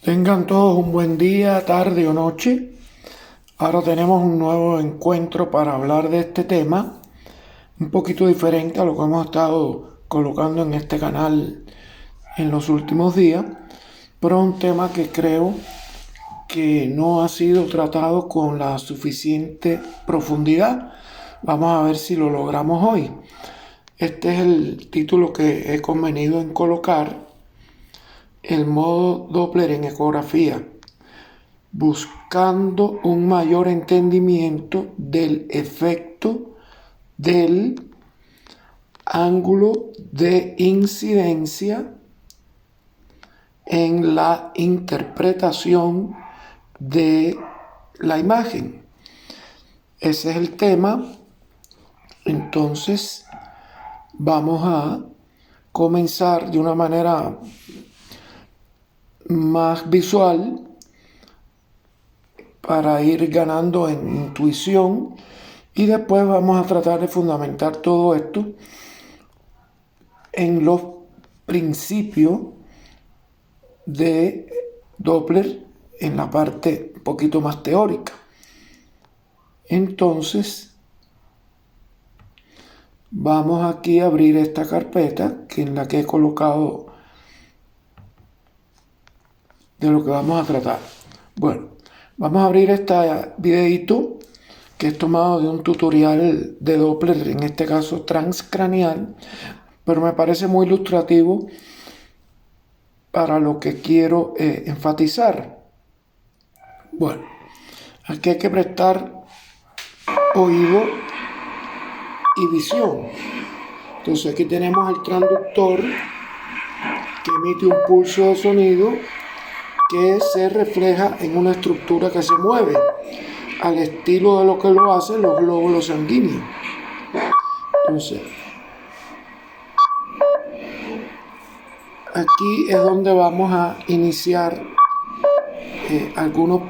Tengan todos un buen día, tarde o noche. Ahora tenemos un nuevo encuentro para hablar de este tema, un poquito diferente a lo que hemos estado colocando en este canal en los últimos días, pero un tema que creo que no ha sido tratado con la suficiente profundidad. Vamos a ver si lo logramos hoy. Este es el título que he convenido en colocar: el modo Doppler en ecografía, buscando un mayor entendimiento del efecto del ángulo de incidencia en la interpretación de la imagen. Ese es el tema. Entonces vamos a comenzar de una manera más visual para ir ganando en intuición, y después vamos a tratar de fundamentar todo esto en los principios de Doppler en la parte un poquito más teórica. Entonces vamos aquí a abrir esta carpeta en la que he colocado de lo que vamos a tratar. Bueno, vamos a abrir este videito que es tomado de un tutorial de Doppler, en este caso transcranial, pero me parece muy ilustrativo para lo que quiero enfatizar. Bueno, aquí hay que prestar oído y visión. Entonces aquí tenemos el transductor que emite un pulso de sonido que se refleja en una estructura que se mueve al estilo de lo que lo hacen los glóbulos sanguíneos. Entonces, aquí es donde vamos a iniciar algunos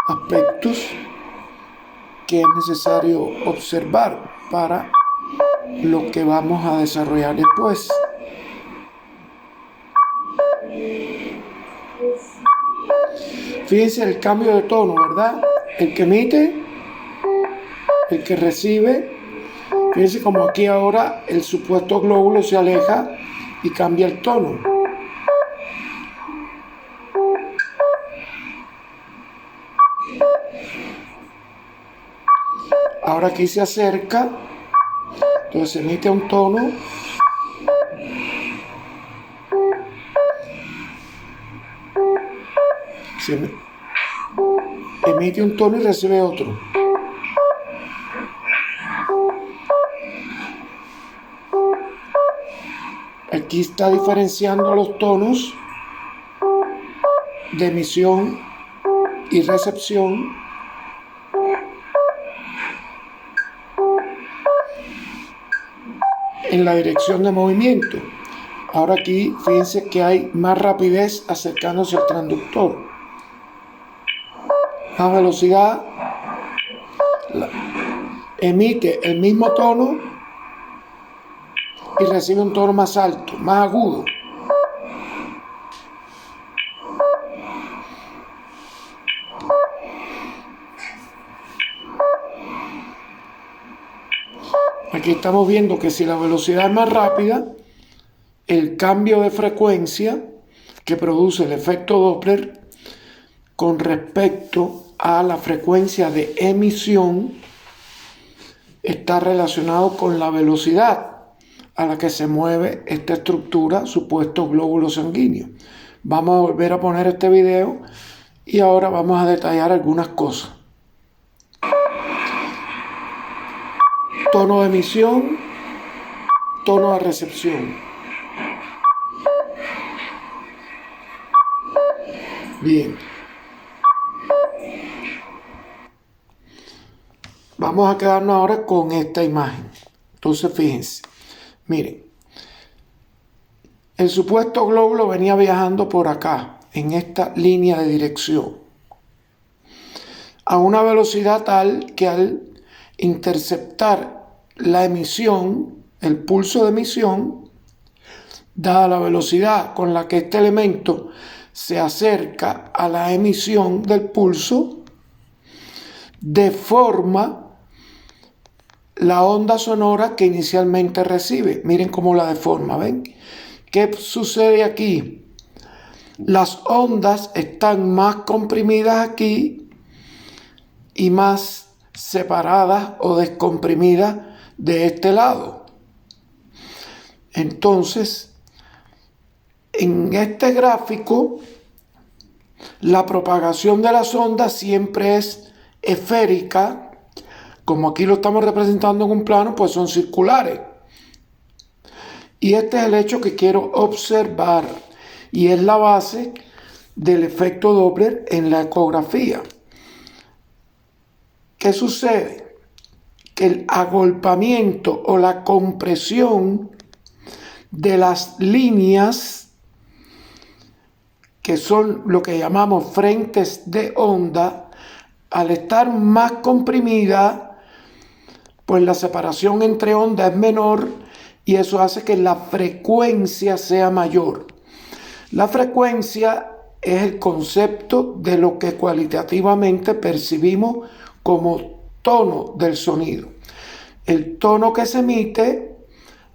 aspectos que es necesario observar para lo que vamos a desarrollar después. Fíjense el cambio de tono, ¿verdad? El que emite, el que recibe. Fíjense como aquí ahora el supuesto glóbulo se aleja y cambia el tono. Ahora aquí se acerca, entonces se emite un tono. Se emite un tono y recibe otro. Aquí está diferenciando los tonos de emisión y recepción. En la dirección de movimiento. Ahora aquí fíjense que hay más rapidez acercándose al transductor. Más velocidad. Emite el mismo tono y recibe un tono más alto, más agudo. Aquí estamos viendo que si la velocidad es más rápida, el cambio de frecuencia que produce el efecto Doppler con respecto a la frecuencia de emisión está relacionado con la velocidad a la que se mueve esta estructura, supuestos glóbulos sanguíneos. Vamos a volver a poner este video y ahora vamos a detallar algunas cosas. Tono de emisión, tono de recepción. Bien. Vamos a quedarnos ahora con esta imagen. Entonces fíjense, miren, el supuesto glóbulo venía viajando por acá, en esta línea de dirección, a una velocidad tal que al interceptar la emisión, el pulso de emisión, dada la velocidad con la que este elemento se acerca a la emisión del pulso, deforma la onda sonora que inicialmente recibe. Miren cómo la deforma, ¿ven? ¿Qué sucede aquí? Las ondas están más comprimidas aquí y más separadas o descomprimidas de este lado. Entonces, en este gráfico, la propagación de las ondas siempre es esférica. Como aquí lo estamos representando en un plano, pues son circulares. Y este es el hecho que quiero observar y es la base del efecto Doppler en la ecografía. ¿Qué sucede? Que el agolpamiento o la compresión de las líneas, que son lo que llamamos frentes de onda, al estar más comprimida, pues la separación entre ondas es menor y eso hace que la frecuencia sea mayor. La frecuencia es el concepto de lo que cualitativamente percibimos como tono del sonido. El tono que se emite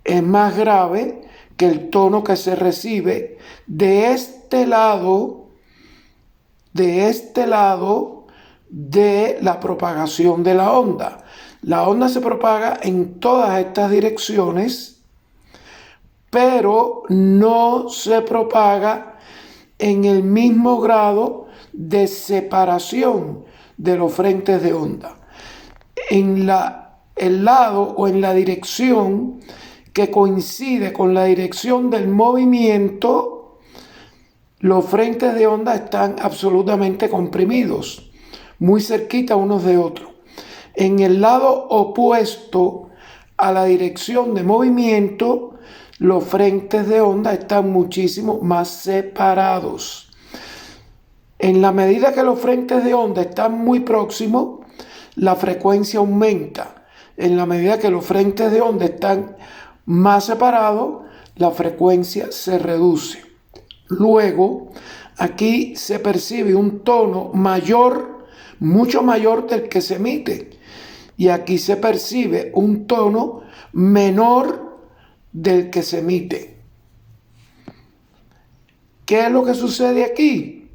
es más grave que el tono que se recibe de este lado de la propagación de la onda. La onda se propaga en todas estas direcciones, pero no se propaga en el mismo grado de separación de los frentes de onda. En el lado o en la dirección que coincide con la dirección del movimiento, los frentes de onda están absolutamente comprimidos, muy cerquita unos de otros. En el lado opuesto a la dirección de movimiento, los frentes de onda están muchísimo más separados. En la medida que los frentes de onda están muy próximos, la frecuencia aumenta. En la medida que los frentes de onda están más separados, la frecuencia se reduce. Luego, aquí se percibe un tono mayor, mucho mayor del que se emite. Y aquí se percibe un tono menor del que se emite. ¿Qué es lo que sucede aquí?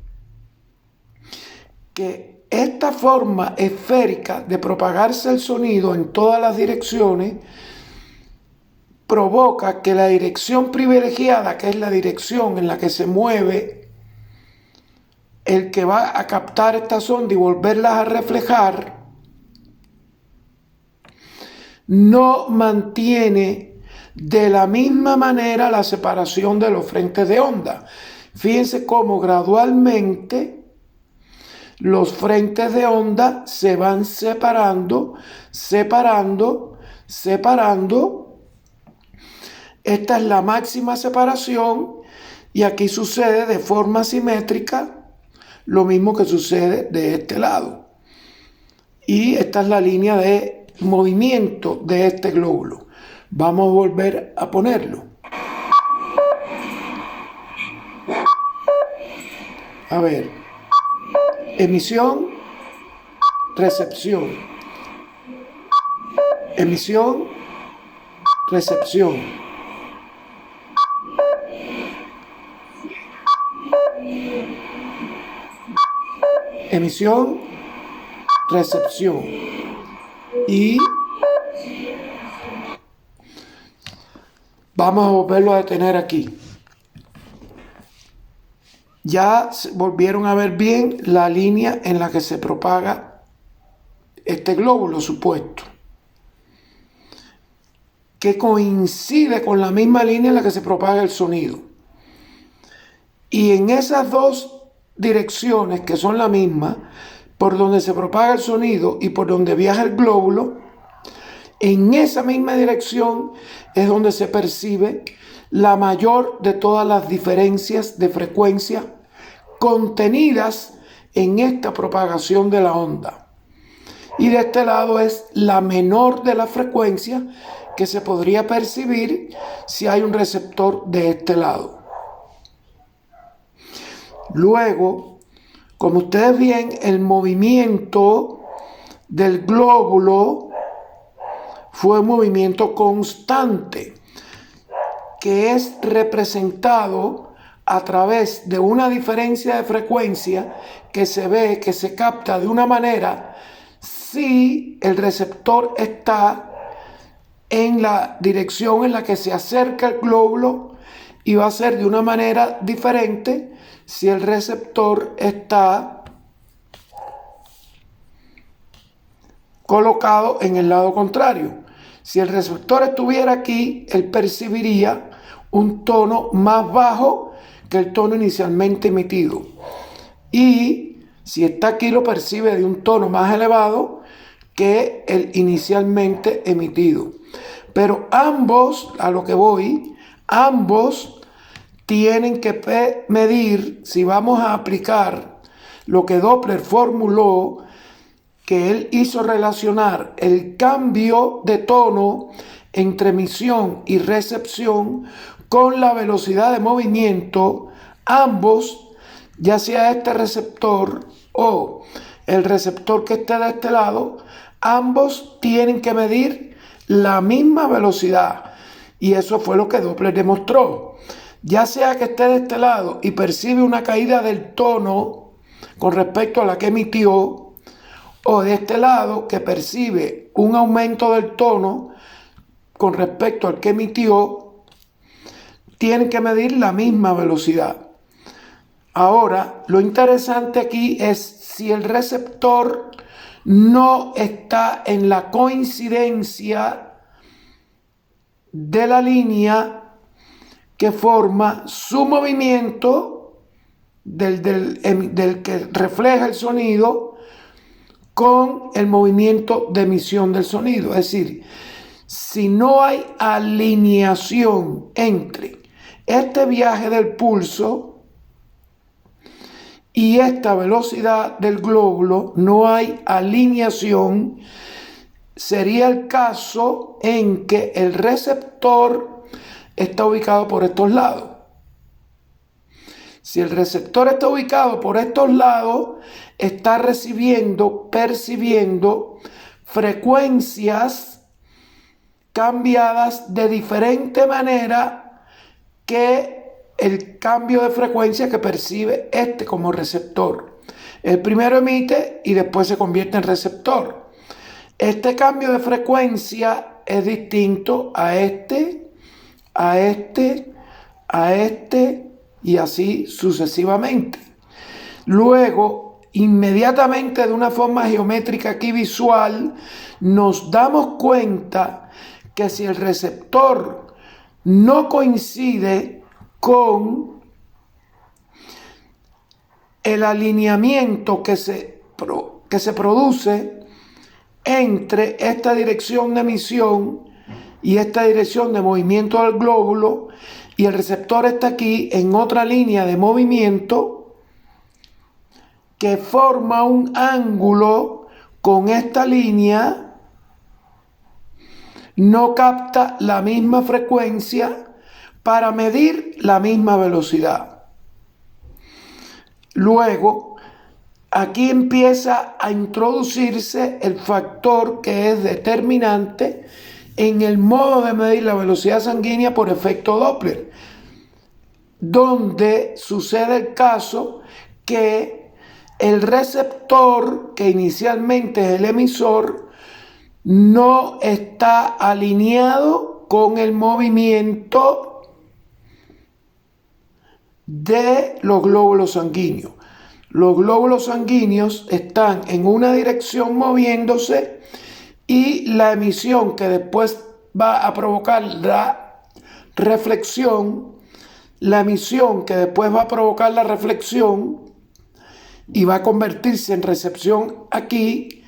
Que esta forma esférica de propagarse el sonido en todas las direcciones provoca que la dirección privilegiada, que es la dirección en la que se mueve el que va a captar estas ondas y volverlas a reflejar, no mantiene de la misma manera la separación de los frentes de onda. Fíjense cómo gradualmente los frentes de onda se van separando. Esta es la máxima separación y aquí sucede de forma simétrica lo mismo que sucede de este lado. Y esta es la línea de movimiento de este glóbulo. Vamos a volver a ponerlo. A ver, emisión, recepción, emisión, recepción, emisión, recepción. Y vamos a volverlo a detener aquí. Ya volvieron a ver bien la línea en la que se propaga este glóbulo supuesto, que coincide con la misma línea en la que se propaga el sonido. Y en esas dos direcciones, que son la misma, por donde se propaga el sonido y por donde viaja el glóbulo, en esa misma dirección es donde se percibe la mayor de todas las diferencias de frecuencia contenidas en esta propagación de la onda. Y de este lado es la menor de la frecuencia que se podría percibir si hay un receptor de este lado. Luego, como ustedes ven, el movimiento del glóbulo fue un movimiento constante, que es representado a través de una diferencia de frecuencia que se ve, que se capta de una manera si el receptor está en la dirección en la que se acerca el glóbulo, y va a ser de una manera diferente si el receptor está colocado en el lado contrario. Si el receptor estuviera aquí, él percibiría un tono más bajo que el tono inicialmente emitido. Y si está aquí, lo percibe de un tono más elevado que el inicialmente emitido. Pero ambos, a lo que voy, ambos tienen que medir, si vamos a aplicar lo que Doppler formuló, que él hizo relacionar el cambio de tono entre emisión y recepción con la velocidad de movimiento. Ambos, ya sea este receptor o el receptor que esté de este lado, ambos tienen que medir la misma velocidad. Y eso fue lo que Doppler demostró. Ya sea que esté de este lado y percibe una caída del tono con respecto a la que emitió, o de este lado que percibe un aumento del tono con respecto al que emitió, tienen que medir la misma velocidad. Ahora, lo interesante aquí es si el receptor no está en la coincidencia de la línea que forma su movimiento del que refleja el sonido con el movimiento de emisión del sonido. Es decir, si no hay alineación entre este viaje del pulso y esta velocidad del glóbulo, no hay alineación, sería el caso en que el receptor está ubicado por estos lados. Si el receptor está ubicado por estos lados, está percibiendo frecuencias cambiadas de diferente manera que el cambio de frecuencia que percibe este como receptor. El primero emite y después se convierte en receptor. Este cambio de frecuencia es distinto a este, a este, a este y así sucesivamente. Luego, inmediatamente, de una forma geométrica aquí visual, nos damos cuenta que si el receptor no coincide con el alineamiento que se produce entre esta dirección de emisión y esta dirección de movimiento del glóbulo, y el receptor está aquí en otra línea de movimiento que forma un ángulo con esta línea, no capta la misma frecuencia para medir la misma velocidad. Luego, aquí empieza a introducirse el factor que es determinante en el modo de medir la velocidad sanguínea por efecto Doppler, donde sucede el caso que el receptor, que inicialmente es el emisor, no está alineado con el movimiento de los glóbulos sanguíneos. Los glóbulos sanguíneos están en una dirección moviéndose, y la emisión que después va a provocar la reflexión, y va a convertirse en recepción aquí,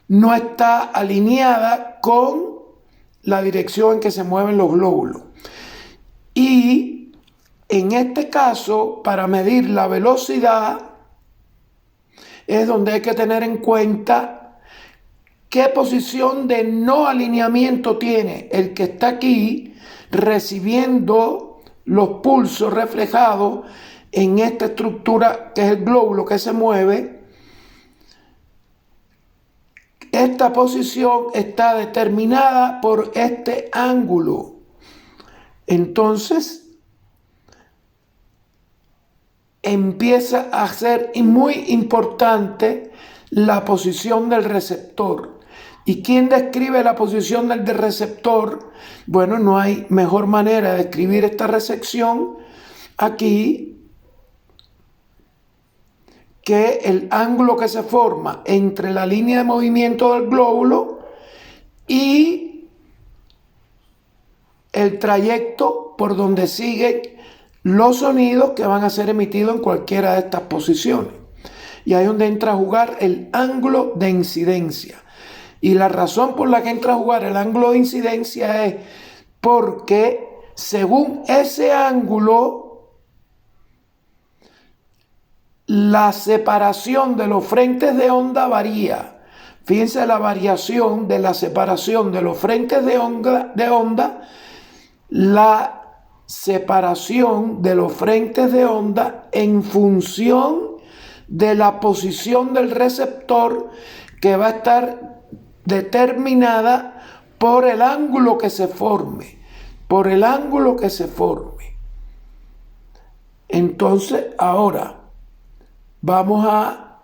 no está alineada con la dirección en que se mueven los glóbulos. Y en este caso, para medir la velocidad, es donde hay que tener en cuenta qué posición de no alineamiento tiene el que está aquí recibiendo los pulsos reflejados en esta estructura que es el glóbulo que se mueve, esta posición está determinada por este ángulo. Entonces, empieza a ser muy importante la posición del receptor. ¿Y quién describe la posición del receptor? Bueno, no hay mejor manera de describir esta recepción aquí que el ángulo que se forma entre la línea de movimiento del glóbulo y el trayecto por donde siguen los sonidos que van a ser emitidos en cualquiera de estas posiciones. Y ahí es donde entra a jugar el ángulo de incidencia. Y la razón por la que entra a jugar el ángulo de incidencia es porque según ese ángulo, la separación de los frentes de onda varía. Fíjense la variación de la separación de los frentes de onda, la separación de los frentes de onda en función de la posición del receptor, que va a estar determinada por el ángulo que se forme, por el ángulo que se forme. Entonces, ahora vamos a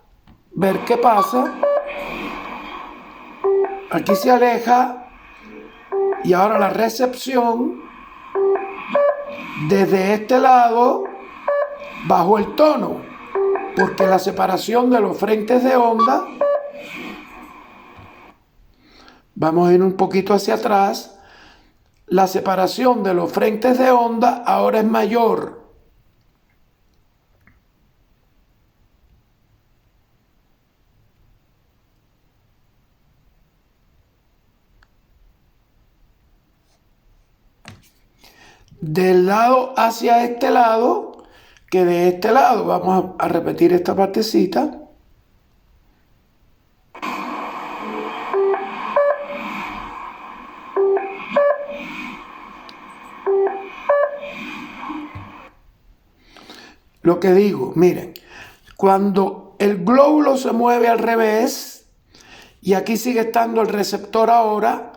ver qué pasa. Aquí se aleja y ahora la recepción desde este lado bajó el tono, porque la separación de los frentes de onda, vamos a ir un poquito hacia atrás, la separación de los frentes de onda ahora es mayor. Del lado hacia este lado, que de este lado, vamos a repetir esta partecita. Lo que digo, miren, cuando el glóbulo se mueve al revés, y aquí sigue estando el receptor ahora,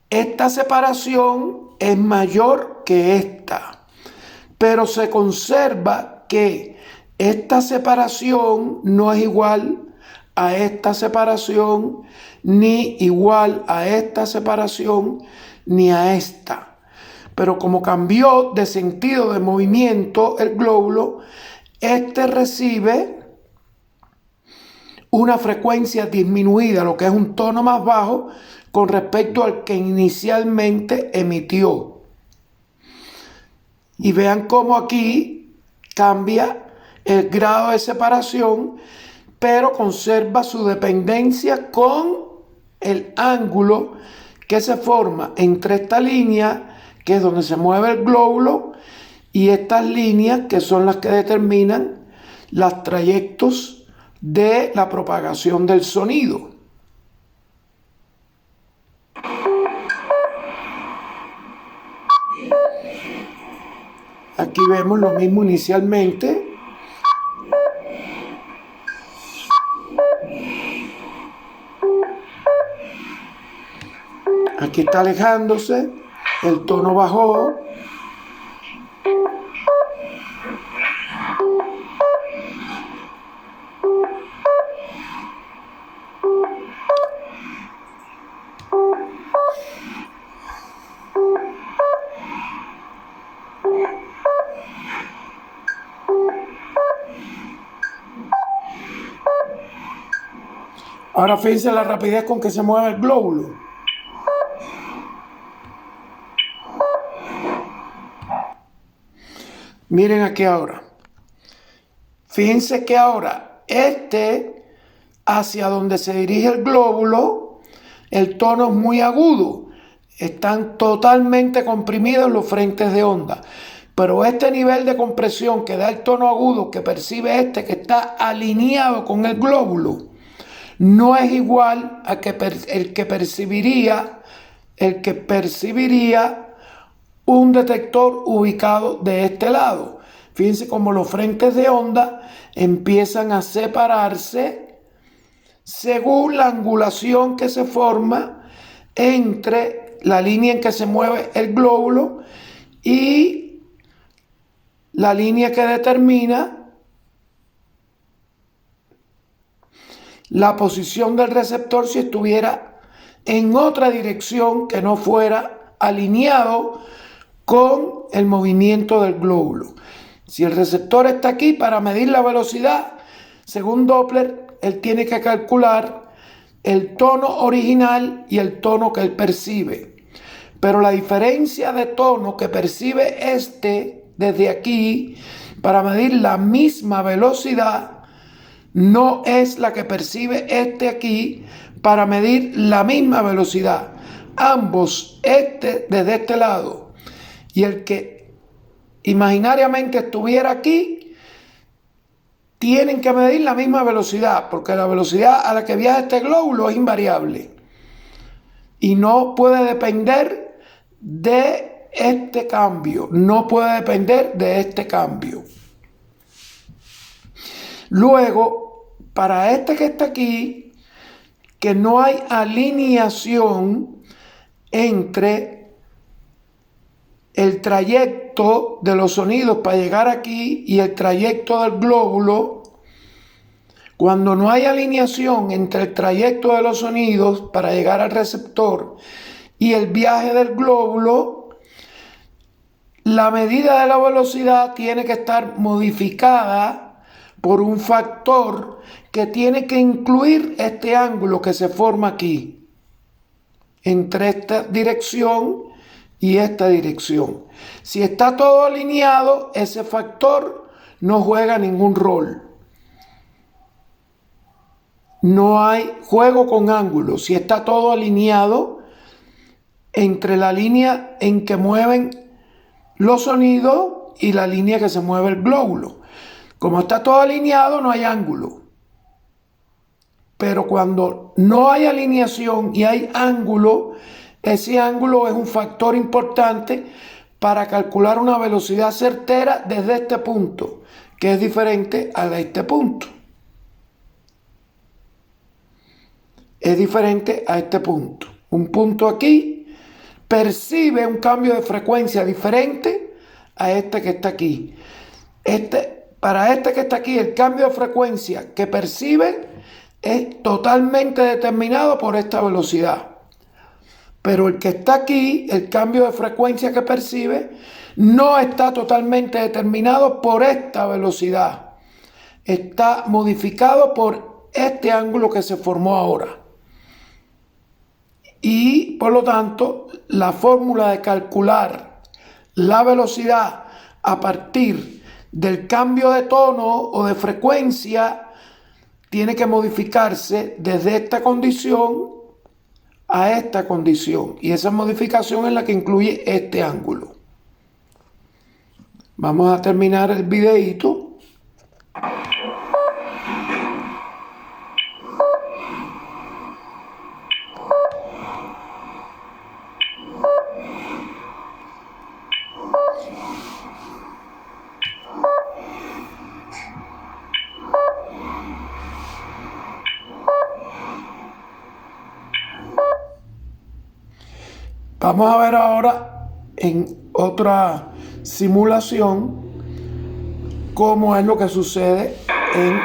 esta separación es mayor que esta, pero se conserva que esta separación no es igual a esta separación, ni igual a esta separación, ni a esta. Pero como cambió de sentido de movimiento el glóbulo, este recibe una frecuencia disminuida, lo que es un tono más bajo con respecto al que inicialmente emitió. Y vean cómo aquí cambia el grado de separación, pero conserva su dependencia con el ángulo que se forma entre esta línea, que es donde se mueve el glóbulo, y estas líneas que son las que determinan los trayectos de la propagación del sonido. Aquí vemos lo mismo inicialmente. Aquí está alejándose, el tono bajó. Ahora fíjense la rapidez con que se mueve el glóbulo. Miren aquí ahora. Fíjense que ahora hacia donde se dirige el glóbulo, el tono es muy agudo. Están totalmente comprimidos los frentes de onda. Pero este nivel de compresión que da el tono agudo que percibe que está alineado con el glóbulo, no es igual a el que percibiría un detector ubicado de este lado. Fíjense cómo los frentes de onda empiezan a separarse según la angulación que se forma entre la línea en que se mueve el glóbulo y la línea que determina la posición del receptor si estuviera en otra dirección que no fuera alineado con el movimiento del glóbulo. Si el receptor está aquí, para medir la velocidad, según Doppler, él tiene que calcular el tono original y el tono que él percibe. Pero la diferencia de tono que percibe desde aquí para medir la misma velocidad no es la que percibe aquí para medir la misma velocidad. Ambos, desde este lado y el que imaginariamente estuviera aquí, tienen que medir la misma velocidad, porque la velocidad a la que viaja este glóbulo es invariable y no puede depender de este cambio, no puede depender de este cambio. Luego, para este que está aquí, que no hay alineación entre el trayecto de los sonidos para llegar aquí y el trayecto del glóbulo. Cuando no hay alineación entre el trayecto de los sonidos para llegar al receptor y el viaje del glóbulo, la medida de la velocidad tiene que estar modificada por un factor que tiene que incluir este ángulo que se forma aquí, entre esta dirección y esta dirección. Si está todo alineado, ese factor no juega ningún rol. No hay juego con ángulos. Si está todo alineado entre la línea en que mueven los sonidos y la línea que se mueve el glóbulo. Como está todo alineado, no hay ángulo. Pero cuando no hay alineación y hay ángulo, ese ángulo es un factor importante para calcular una velocidad certera desde este punto, que es diferente a este punto. Es diferente a este punto. Un punto aquí percibe un cambio de frecuencia diferente a este que está aquí. Para este que está aquí, el cambio de frecuencia que percibe es totalmente determinado por esta velocidad. Pero el que está aquí, el cambio de frecuencia que percibe, no está totalmente determinado por esta velocidad. Está modificado por este ángulo que se formó ahora. Y por lo tanto, la fórmula de calcular la velocidad a partir del cambio de tono o de frecuencia tiene que modificarse desde esta condición a esta condición, y esa modificación es la que incluye este ángulo. Vamos a terminar el videíto. Vamos a ver ahora en otra simulación cómo es lo que sucede en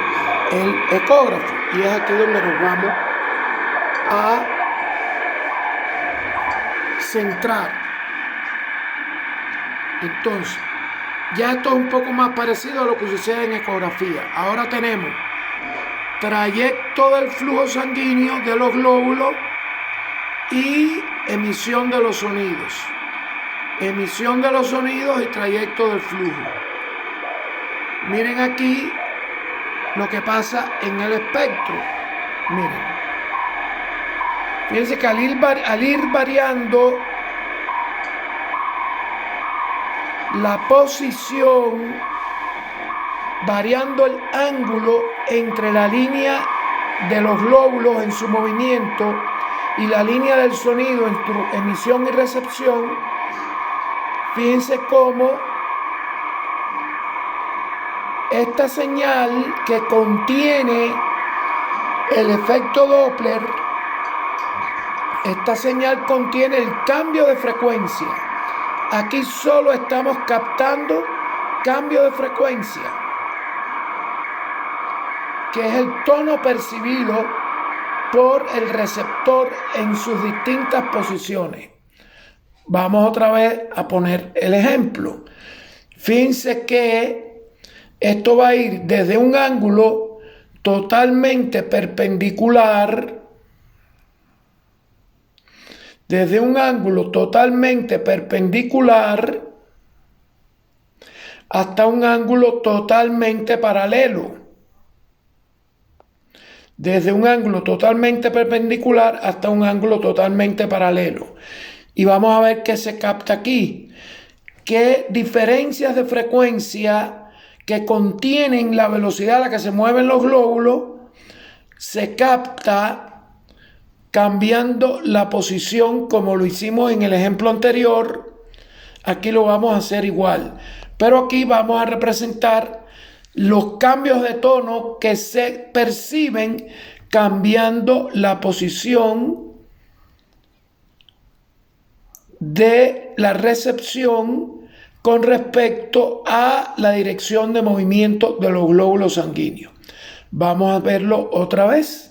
el ecógrafo. Y es aquí donde nos vamos a centrar. Entonces, ya esto es un poco más parecido a lo que sucede en ecografía. Ahora tenemos trayecto del flujo sanguíneo de los glóbulos y emisión de los sonidos. Emisión de los sonidos y trayecto del flujo. Miren aquí lo que pasa en el espectro. Miren. Fíjense que al ir variando la posición, variando el ángulo entre la línea de los glóbulos en su movimiento y la línea del sonido en su emisión y recepción, fíjense cómo esta señal que contiene el efecto Doppler, esta señal contiene el cambio de frecuencia. Aquí solo estamos captando cambio de frecuencia, que es el tono percibido por el receptor en sus distintas posiciones. Vamos otra vez a poner el ejemplo. Fíjense que esto va a ir desde un ángulo totalmente perpendicular, hasta un ángulo totalmente paralelo. Desde un ángulo totalmente perpendicular hasta un ángulo totalmente paralelo. Y vamos a ver qué se capta aquí. ¿Qué diferencias de frecuencia que contienen la velocidad a la que se mueven los glóbulos se capta cambiando la posición como lo hicimos en el ejemplo anterior? Aquí lo vamos a hacer igual, pero aquí vamos a representar los cambios de tono que se perciben cambiando la posición de la recepción con respecto a la dirección de movimiento de los glóbulos sanguíneos. Vamos a verlo otra vez.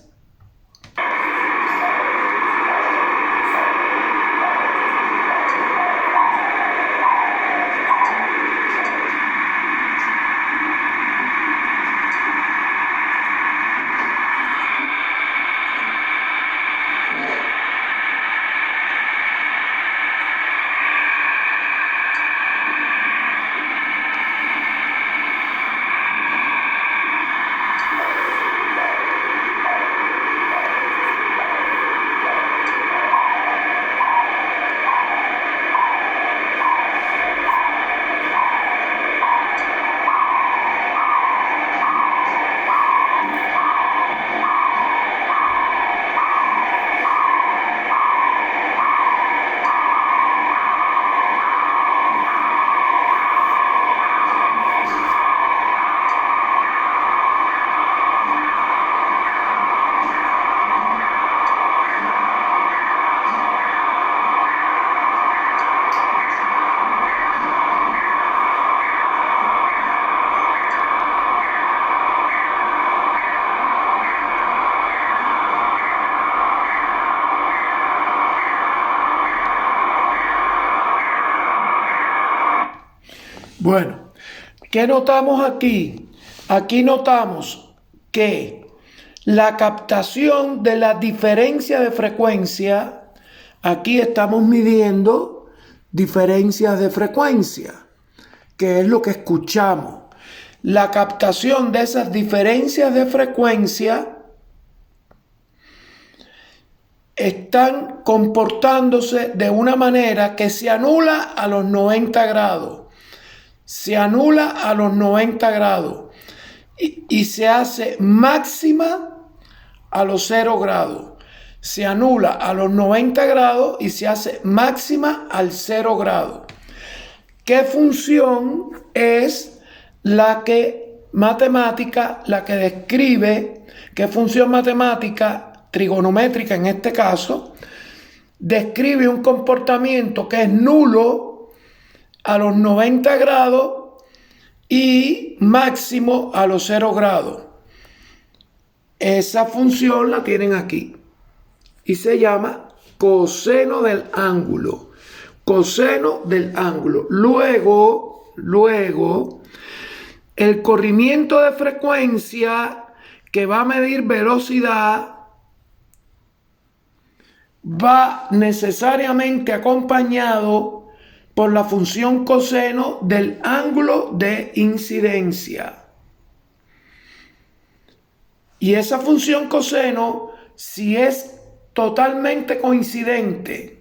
Bueno, ¿qué notamos aquí? Aquí notamos que la captación de la diferencia de frecuencia, aquí estamos midiendo diferencias de frecuencia, que es lo que escuchamos. La captación de esas diferencias de frecuencia están comportándose de una manera que se anula a los 90 grados. Se anula a los 90 grados y se hace máxima a los 0 grados. Se anula a los 90 grados y se hace máxima al 0 grado. ¿Qué función es la que describe, qué función matemática, trigonométrica en este caso, describe un comportamiento que es nulo a los 90 grados y máximo a los 0 grados? Esa función la tienen aquí y se llama coseno del ángulo. Coseno del ángulo. Luego, el corrimiento de frecuencia que va a medir velocidad va necesariamente acompañado por la función coseno del ángulo de incidencia. Y esa función coseno, si es totalmente coincidente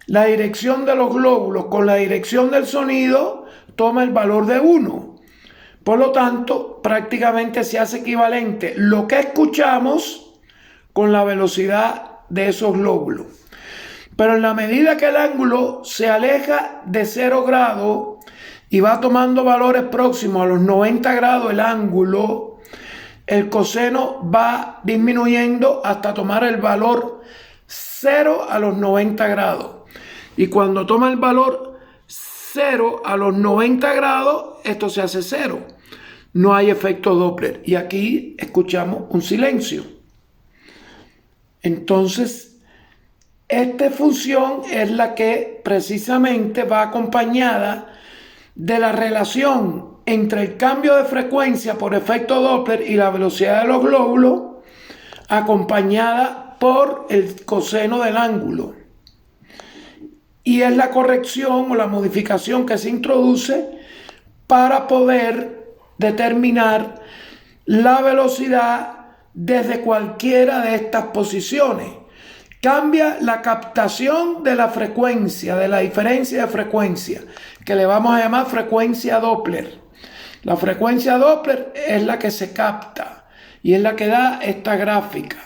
la dirección de los glóbulos con la dirección del sonido, toma el valor de 1. Por lo tanto, prácticamente se hace equivalente lo que escuchamos con la velocidad de esos glóbulos. Pero en la medida que el ángulo se aleja de 0 grado y va tomando valores próximos a los 90 grados el ángulo, el coseno va disminuyendo hasta tomar el valor 0 a los 90 grados. Y cuando toma el valor 0 a los 90 grados, esto se hace 0. No hay efecto Doppler. Y aquí escuchamos un silencio. Entonces, esta función es la que precisamente va acompañada de la relación entre el cambio de frecuencia por efecto Doppler y la velocidad de los glóbulos, acompañada por el coseno del ángulo. Y es la corrección o la modificación que se introduce para poder determinar la velocidad desde cualquiera de estas posiciones. Cambia la captación de la frecuencia, de la diferencia de frecuencia, que le vamos a llamar frecuencia Doppler. La frecuencia Doppler es la que se capta y es la que da esta gráfica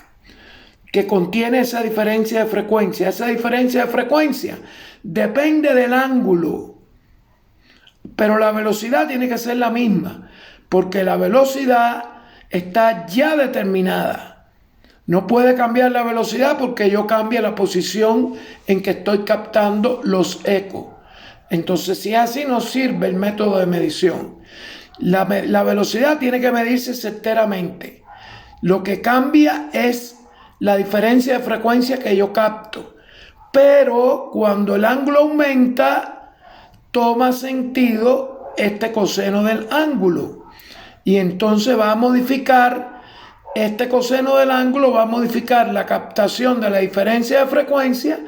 que contiene esa diferencia de frecuencia. Esa diferencia de frecuencia depende del ángulo, pero la velocidad tiene que ser la misma, porque la velocidad está ya determinada. No puede cambiar la velocidad porque yo cambie la posición en que estoy captando los ecos. Entonces, si así no sirve el método de medición. La velocidad tiene que medirse certeramente. Lo que cambia es la diferencia de frecuencia que yo capto. Pero cuando el ángulo aumenta, toma sentido este coseno del ángulo. Y entonces va a modificar, este coseno del ángulo va a modificar la captación de la diferencia de frecuencia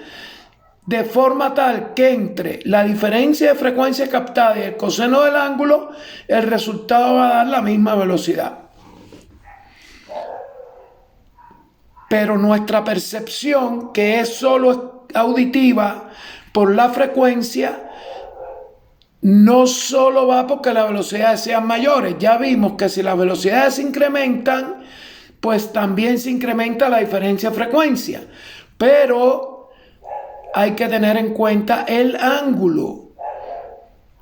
de forma tal que entre la diferencia de frecuencia captada y el coseno del ángulo, el resultado va a dar la misma velocidad. Pero nuestra percepción, que es solo auditiva por la frecuencia, no solo va porque las velocidades sean mayores. Ya vimos que si las velocidades se incrementan, pues también se incrementa la diferencia de frecuencia. Pero hay que tener en cuenta el ángulo.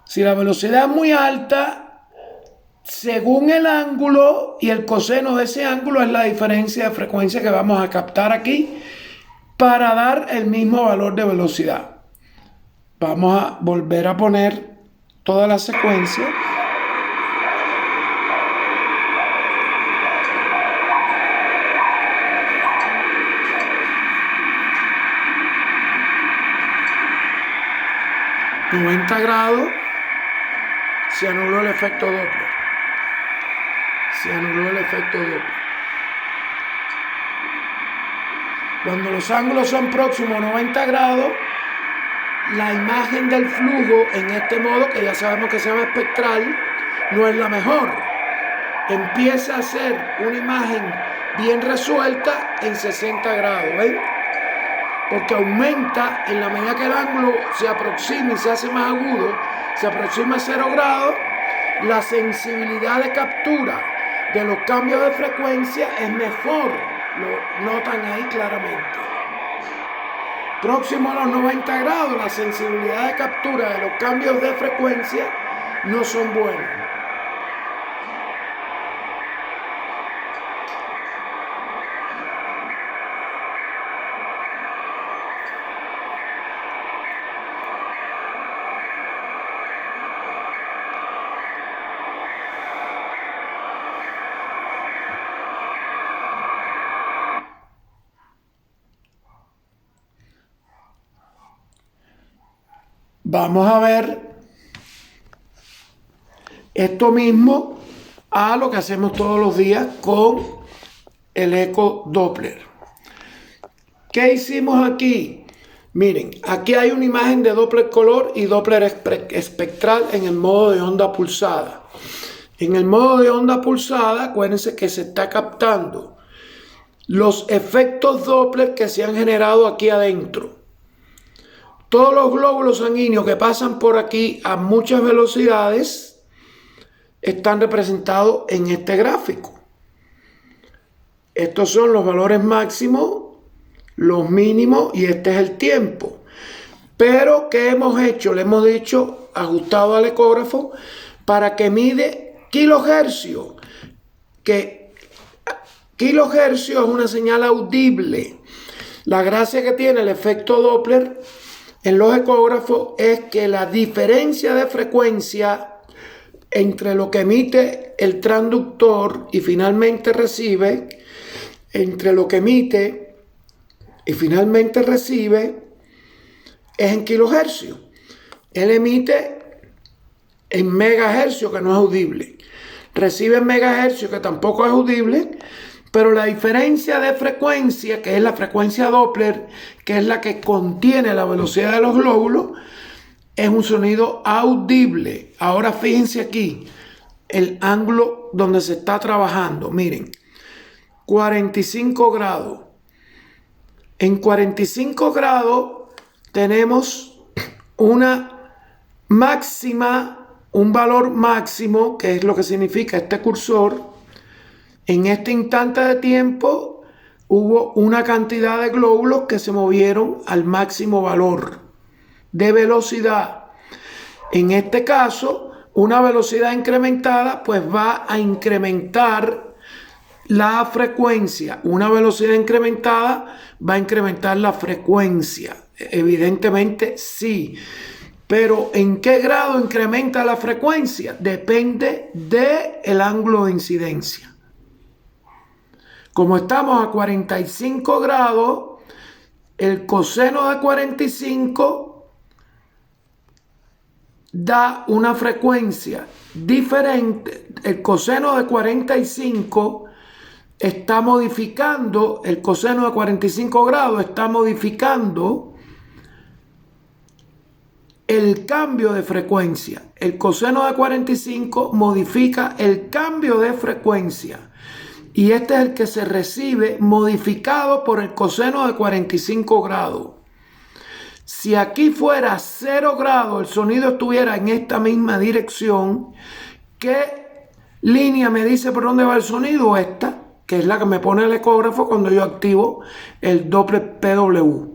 Si la velocidad es muy alta, según el ángulo y el coseno de ese ángulo es la diferencia de frecuencia que vamos a captar aquí para dar el mismo valor de velocidad. Vamos a volver a poner toda la secuencia. ...90 grados... se anuló el efecto Doppler. Se anuló el efecto Doppler. Cuando los ángulos son próximos a 90 grados... la imagen del flujo en este modo, que ya sabemos que se llama espectral, no es la mejor. Empieza a ser una imagen bien resuelta en 60 grados, ¿ven? Porque aumenta en la medida que el ángulo se aproxima y se hace más agudo, se aproxima a 0 grados, la sensibilidad de captura de los cambios de frecuencia es mejor. Lo notan ahí claramente. Próximo a los 90 grados, la sensibilidad de captura de los cambios de frecuencia no son buenos. Vamos a ver esto mismo a lo que hacemos todos los días con el eco Doppler. ¿Qué hicimos aquí? Miren, aquí hay una imagen de Doppler color y Doppler espectral en el modo de onda pulsada. En el modo de onda pulsada, acuérdense que se está captando los efectos Doppler que se han generado aquí adentro. Todos los glóbulos sanguíneos que pasan por aquí a muchas velocidades están representados en este gráfico. Estos son los valores máximos, los mínimos y este es el tiempo. Pero, ¿qué hemos hecho? Le hemos dicho ajustado al ecógrafo para que mide kilohercios, que kilohercios es una señal audible. La gracia que tiene el efecto Doppler en los ecógrafos es que la diferencia de frecuencia entre lo que emite el transductor y finalmente recibe, entre lo que emite y finalmente recibe, es en kilohercios. Él emite en megahercios, que no es audible. Recibe en megahercios, que tampoco es audible. Pero la diferencia de frecuencia, que es la frecuencia Doppler, que es la que contiene la velocidad de los glóbulos, es un sonido audible. Ahora fíjense aquí el ángulo donde se está trabajando. Miren, 45 grados. En 45 grados tenemos una máxima, un valor máximo, que es lo que significa este cursor. En este instante de tiempo hubo una cantidad de glóbulos que se movieron al máximo valor de velocidad. En este caso, una velocidad incrementada pues va a incrementar la frecuencia. Una velocidad incrementada va a incrementar la frecuencia. Evidentemente sí. Pero ¿en qué grado incrementa la frecuencia? Depende del ángulo de incidencia. Como estamos a 45 grados, el coseno de 45 da una frecuencia diferente. El coseno de 45 está modificando, el coseno de 45 grados está modificando el cambio de frecuencia. El coseno de 45 modifica el cambio de frecuencia. Y este es el que se recibe modificado por el coseno de 45 grados. Si aquí fuera 0 grados, el sonido estuviera en esta misma dirección, ¿qué línea me dice por dónde va el sonido? Esta, que es la que me pone el ecógrafo cuando yo activo el Doppler PW.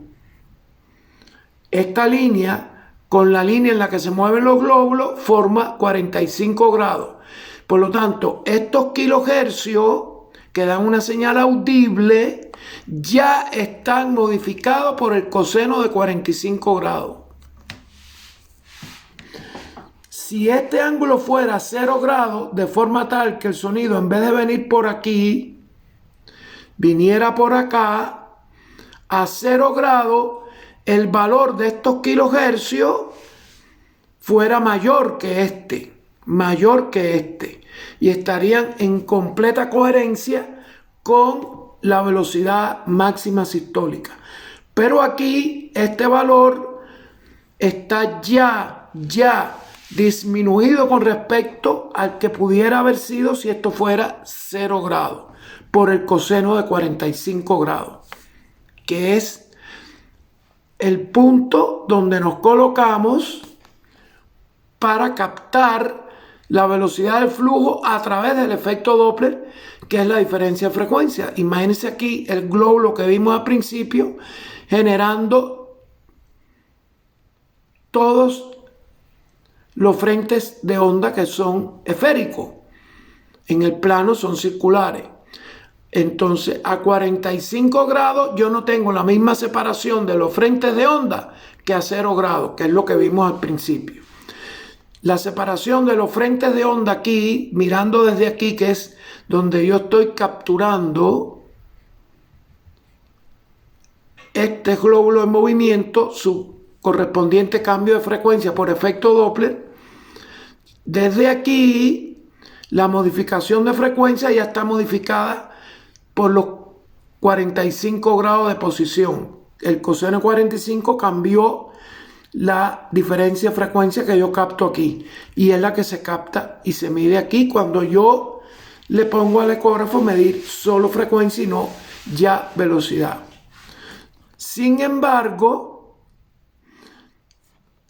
Esta línea, con la línea en la que se mueven los glóbulos, forma 45 grados. Por lo tanto, estos kilohercios que dan una señal audible, ya están modificados por el coseno de 45 grados. Si este ángulo fuera 0 grados, de forma tal que el sonido, en vez de venir por aquí, viniera por acá, a 0 grados, el valor de estos kilohercios fuera mayor que este. Y estarían en completa coherencia con la velocidad máxima sistólica. Pero aquí este valor está ya disminuido con respecto al que pudiera haber sido si esto fuera 0 grados, por el coseno de 45 grados, que es el punto donde nos colocamos para captar la velocidad del flujo a través del efecto Doppler, que es la diferencia de frecuencia. Imagínense aquí el glóbulo que vimos al principio generando todos los frentes de onda que son esféricos. En el plano son circulares. Entonces, a 45 grados yo no tengo la misma separación de los frentes de onda que a 0 grados, que es lo que vimos al principio. La separación de los frentes de onda aquí, mirando desde aquí, que es donde yo estoy capturando este glóbulo en movimiento, su correspondiente cambio de frecuencia por efecto Doppler, desde aquí la modificación de frecuencia ya está modificada por los 45 grados de posición. El coseno de 45 cambió la diferencia de frecuencia que yo capto aquí, y es la que se capta y se mide aquí cuando yo le pongo al ecógrafo medir solo frecuencia y no ya velocidad. Sin embargo,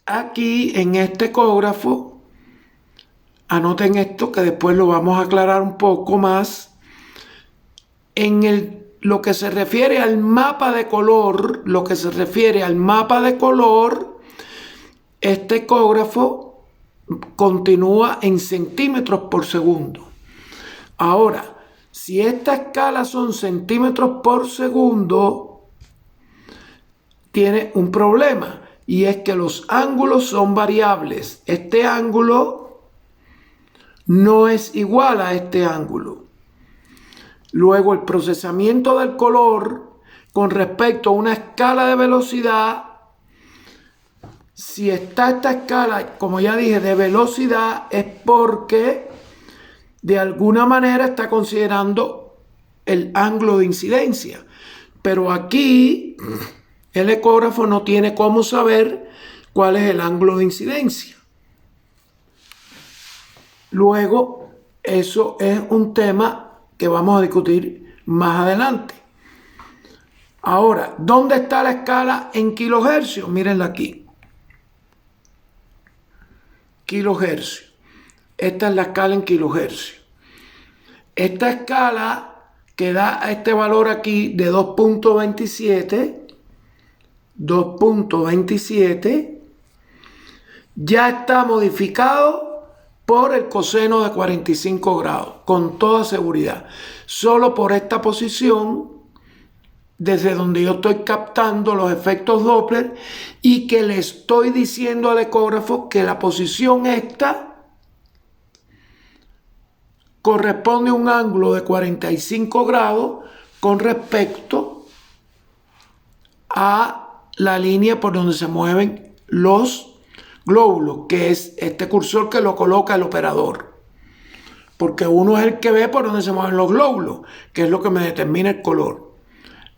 aquí en este ecógrafo, anoten esto que después lo vamos a aclarar un poco más, en lo que se refiere al mapa de color, este ecógrafo continúa en centímetros por segundo. Ahora, si esta escala son centímetros por segundo, tiene un problema, y es que los ángulos son variables. Este ángulo no es igual a este ángulo. Luego, el procesamiento del color con respecto a una escala de velocidad, si está esta escala, como ya dije, de velocidad, es porque de alguna manera está considerando el ángulo de incidencia. Pero aquí el ecógrafo no tiene cómo saber cuál es el ángulo de incidencia. Luego, eso es un tema que vamos a discutir más adelante. Ahora, ¿dónde está la escala en kilohercios? Mírenla aquí. Kilohercios. Esta es la escala en kilohercios. Esta escala que da este valor aquí de 2.27, ya está modificado por el coseno de 45 grados, con toda seguridad. Solo por esta posición, desde donde yo estoy captando los efectos Doppler, y que le estoy diciendo al ecógrafo que la posición esta corresponde a un ángulo de 45 grados con respecto a la línea por donde se mueven los glóbulos, que es este cursor que lo coloca el operador. Porque uno es el que ve por donde se mueven los glóbulos, que es lo que me determina el color.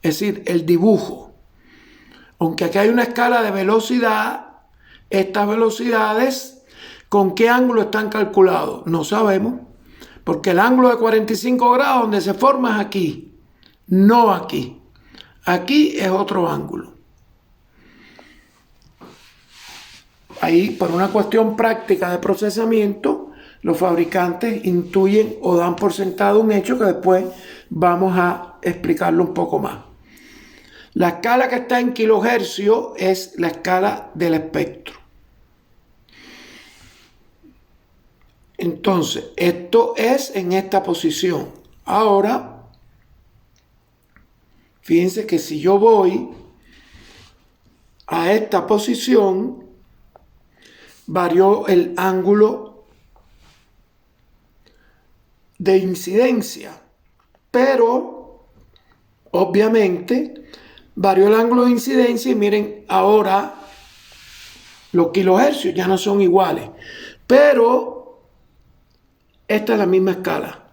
Es decir, el dibujo. Aunque aquí hay una escala de velocidad, estas velocidades, ¿con qué ángulo están calculados? No sabemos. Porque el ángulo de 45 grados donde se forma es aquí, no aquí. Aquí es otro ángulo. Ahí, por una cuestión práctica de procesamiento, los fabricantes intuyen o dan por sentado un hecho que después vamos a explicarlo un poco más. La escala que está en kilohercios es la escala del espectro. Entonces, esto es en esta posición. Ahora, fíjense que si yo voy a esta posición, varió el ángulo de incidencia, pero obviamente varió el ángulo de incidencia, y miren, ahora los kilohercios ya no son iguales, pero esta es la misma escala.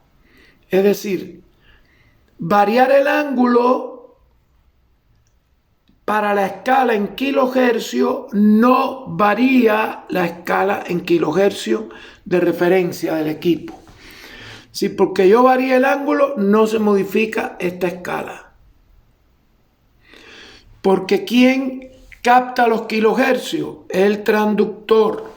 Es decir, variar el ángulo para la escala en kilohercios no varía la escala en kilohercios de referencia del equipo. Si porque yo varíe el ángulo, no se modifica esta escala. Porque ¿quién capta los kilohercios? El transductor.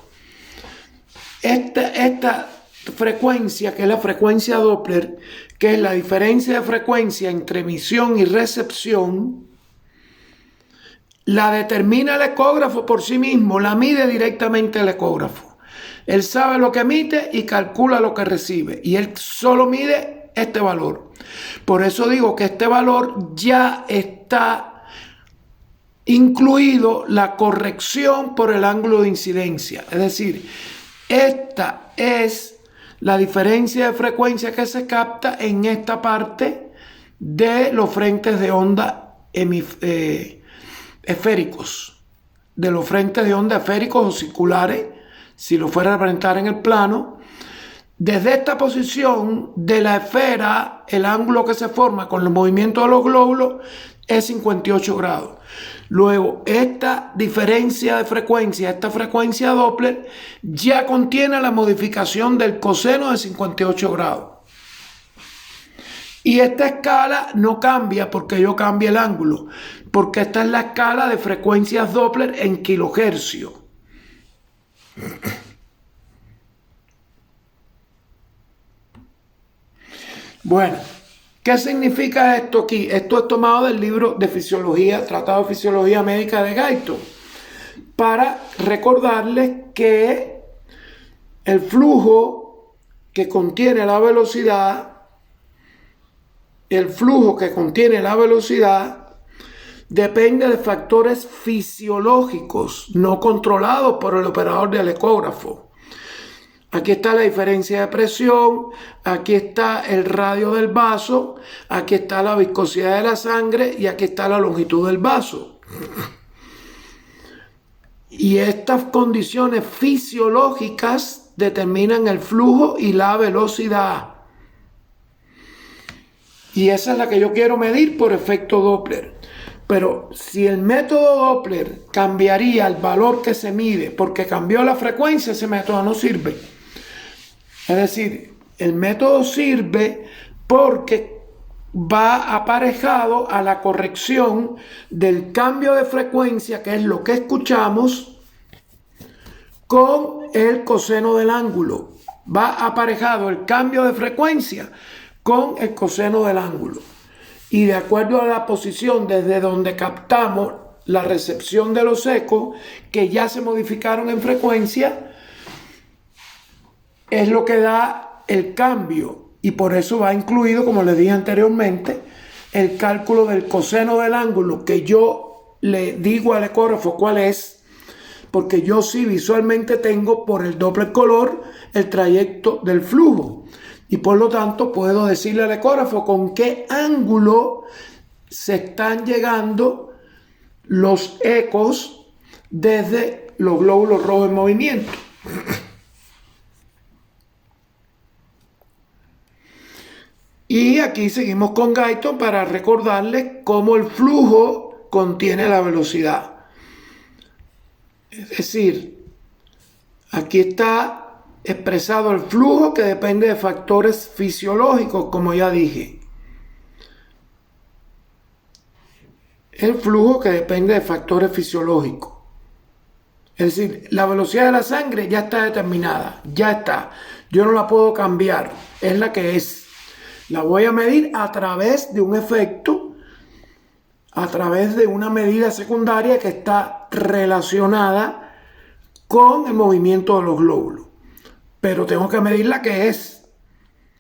Esta frecuencia, que es la frecuencia Doppler, que es la diferencia de frecuencia entre emisión y recepción, la determina el ecógrafo por sí mismo, la mide directamente el ecógrafo. Él sabe lo que emite y calcula lo que recibe, y él solo mide este valor. Por eso digo que este valor ya está incluido la corrección por el ángulo de incidencia. Es decir, esta es la diferencia de frecuencia que se capta en esta parte de los frentes de onda esféricos, de los frentes de onda esféricos o circulares, si lo fuera a representar en el plano. Desde esta posición de la esfera, el ángulo que se forma con el movimiento de los glóbulos es 58 grados. Luego, esta diferencia de frecuencia, esta frecuencia Doppler, ya contiene la modificación del coseno de 58 grados. Y esta escala no cambia porque yo cambie el ángulo, porque esta es la escala de frecuencias Doppler en kilohercios. Bueno, ¿qué significa esto aquí? Esto es tomado del libro de fisiología, Tratado de Fisiología Médica de Guyton, para recordarles que el flujo que contiene la velocidad, depende de factores fisiológicos no controlados por el operador del ecógrafo. Aquí está la diferencia de presión, aquí está el radio del vaso, aquí está la viscosidad de la sangre y aquí está la longitud del vaso. Y estas condiciones fisiológicas determinan el flujo y la velocidad. Y esa es la que yo quiero medir por efecto Doppler. Pero si el método Doppler cambiaría el valor que se mide porque cambió la frecuencia, ese método no sirve. Es decir, el método sirve porque va aparejado a la corrección del cambio de frecuencia, que es lo que escuchamos, con el coseno del ángulo. Va aparejado el cambio de frecuencia con el coseno del ángulo. Y de acuerdo a la posición desde donde captamos la recepción de los ecos, que ya se modificaron en frecuencia, es lo que da el cambio. Y por eso va incluido, como les dije anteriormente, el cálculo del coseno del ángulo, que yo le digo al ecógrafo cuál es, porque yo sí visualmente tengo por el Doppler color el trayecto del flujo. Y por lo tanto puedo decirle al ecógrafo con qué ángulo se están llegando los ecos desde los glóbulos rojos en movimiento. Y aquí seguimos con Guyton para recordarles cómo el flujo contiene la velocidad. Es decir, aquí está expresado el flujo, que depende de factores fisiológicos, como ya dije. El flujo que depende de factores fisiológicos. Es decir, la velocidad de la sangre ya está determinada, ya está. Yo no la puedo cambiar, es la que es. La voy a medir a través de un efecto, a través de una medida secundaria que está relacionada con el movimiento de los glóbulos. Pero tengo que medir la que es.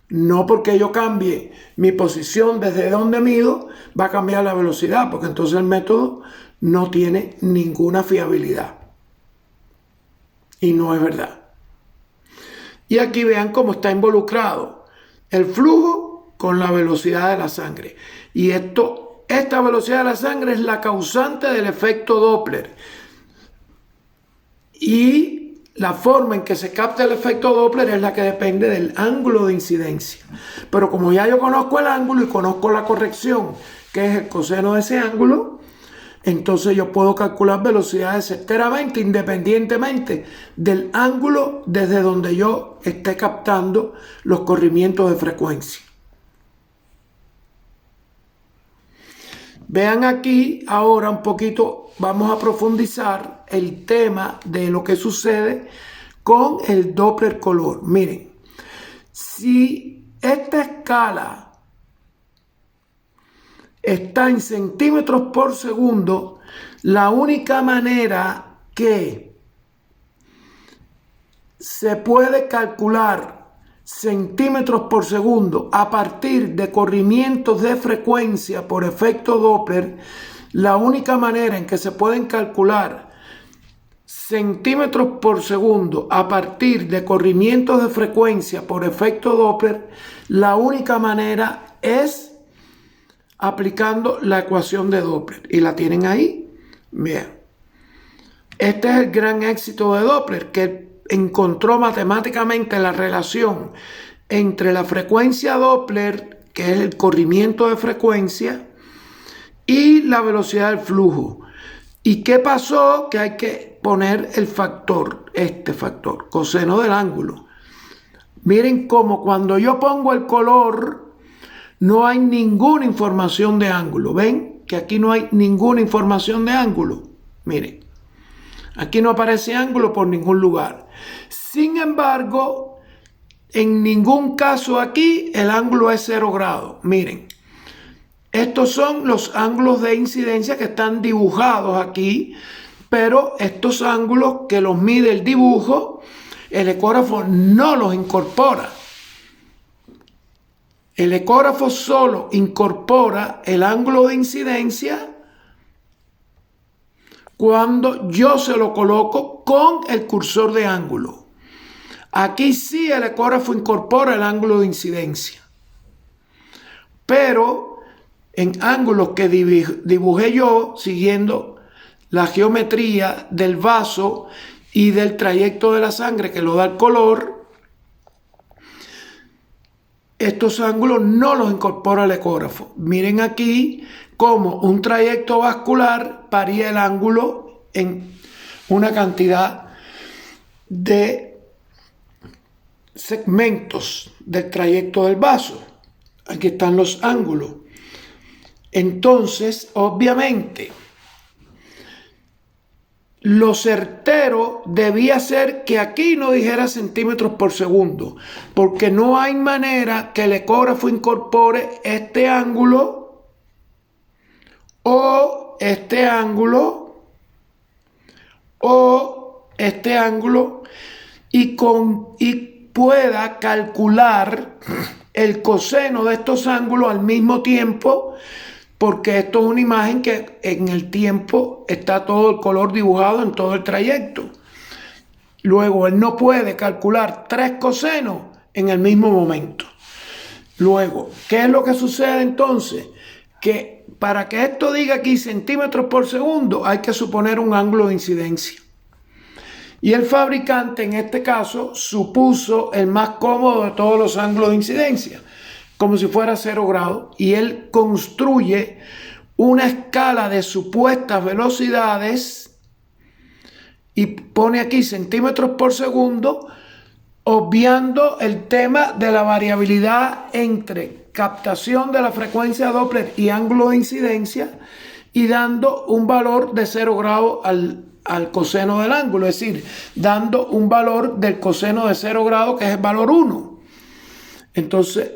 No porque yo cambie mi posición desde donde mido, va a cambiar la velocidad, porque entonces el método no tiene ninguna fiabilidad. Y no es verdad. Y aquí vean cómo está involucrado el flujo con la velocidad de la sangre. Y esta velocidad de la sangre es la causante del efecto Doppler. Y la forma en que se capta el efecto Doppler es la que depende del ángulo de incidencia. Pero como ya yo conozco el ángulo y conozco la corrección, que es el coseno de ese ángulo, entonces yo puedo calcular velocidades certeramente, independientemente del ángulo desde donde yo esté captando los corrimientos de frecuencia. Vean aquí ahora un poquito, vamos a profundizar el tema de lo que sucede con el Doppler color. Miren, si esta escala está en centímetros por segundo, la única manera que se puede calcular centímetros por segundo a partir de corrimientos de frecuencia por efecto Doppler, la única manera en que se pueden calcular centímetros por segundo a partir de corrimientos de frecuencia por efecto Doppler, la única manera es aplicando la ecuación de Doppler. Y la tienen ahí. Bien. Este es el gran éxito de Doppler, que encontró matemáticamente la relación entre la frecuencia Doppler, que es el corrimiento de frecuencia, y la velocidad del flujo. ¿Y qué pasó? Que hay que poner el factor, este factor, coseno del ángulo. Miren cómo cuando yo pongo el color no hay ninguna información de ángulo. ¿Ven? Que aquí no hay ninguna información de ángulo. Miren. Aquí no aparece ángulo por ningún lugar. Sin embargo, en ningún caso aquí el ángulo es 0 grados. Miren, estos son los ángulos de incidencia que están dibujados aquí, pero estos ángulos que los mide el dibujo el ecógrafo no los incorpora. El ecógrafo solo incorpora el ángulo de incidencia cuando yo se lo coloco con el cursor de ángulo. Aquí sí el ecógrafo incorpora el ángulo de incidencia. Pero en ángulos que dibujé yo siguiendo la geometría del vaso y del trayecto de la sangre que lo da el color, estos ángulos no los incorpora el ecógrafo. Miren aquí cómo un trayecto vascular varía el ángulo en una cantidad de segmentos del trayecto del vaso. Aquí están los ángulos. Entonces, obviamente, lo certero debía ser que aquí no dijera centímetros por segundo, porque no hay manera que el ecógrafo incorpore este ángulo o este ángulo o este ángulo y pueda calcular el coseno de estos ángulos al mismo tiempo, porque esto es una imagen que en el tiempo está todo el color dibujado en todo el trayecto. Luego él no puede calcular 3 cosenos en el mismo momento. Luego, ¿qué es lo que sucede entonces? Que para que esto diga aquí centímetros por segundo hay que suponer un ángulo de incidencia. Y el fabricante en este caso supuso el más cómodo de todos los ángulos de incidencia, como si fuera 0 grados, y él construye una escala de supuestas velocidades y pone aquí centímetros por segundo, obviando el tema de la variabilidad entre captación de la frecuencia Doppler y ángulo de incidencia, y dando un valor de 0 grados al coseno del ángulo, es decir, dando un valor del coseno de 0 grados que es el valor 1. Entonces,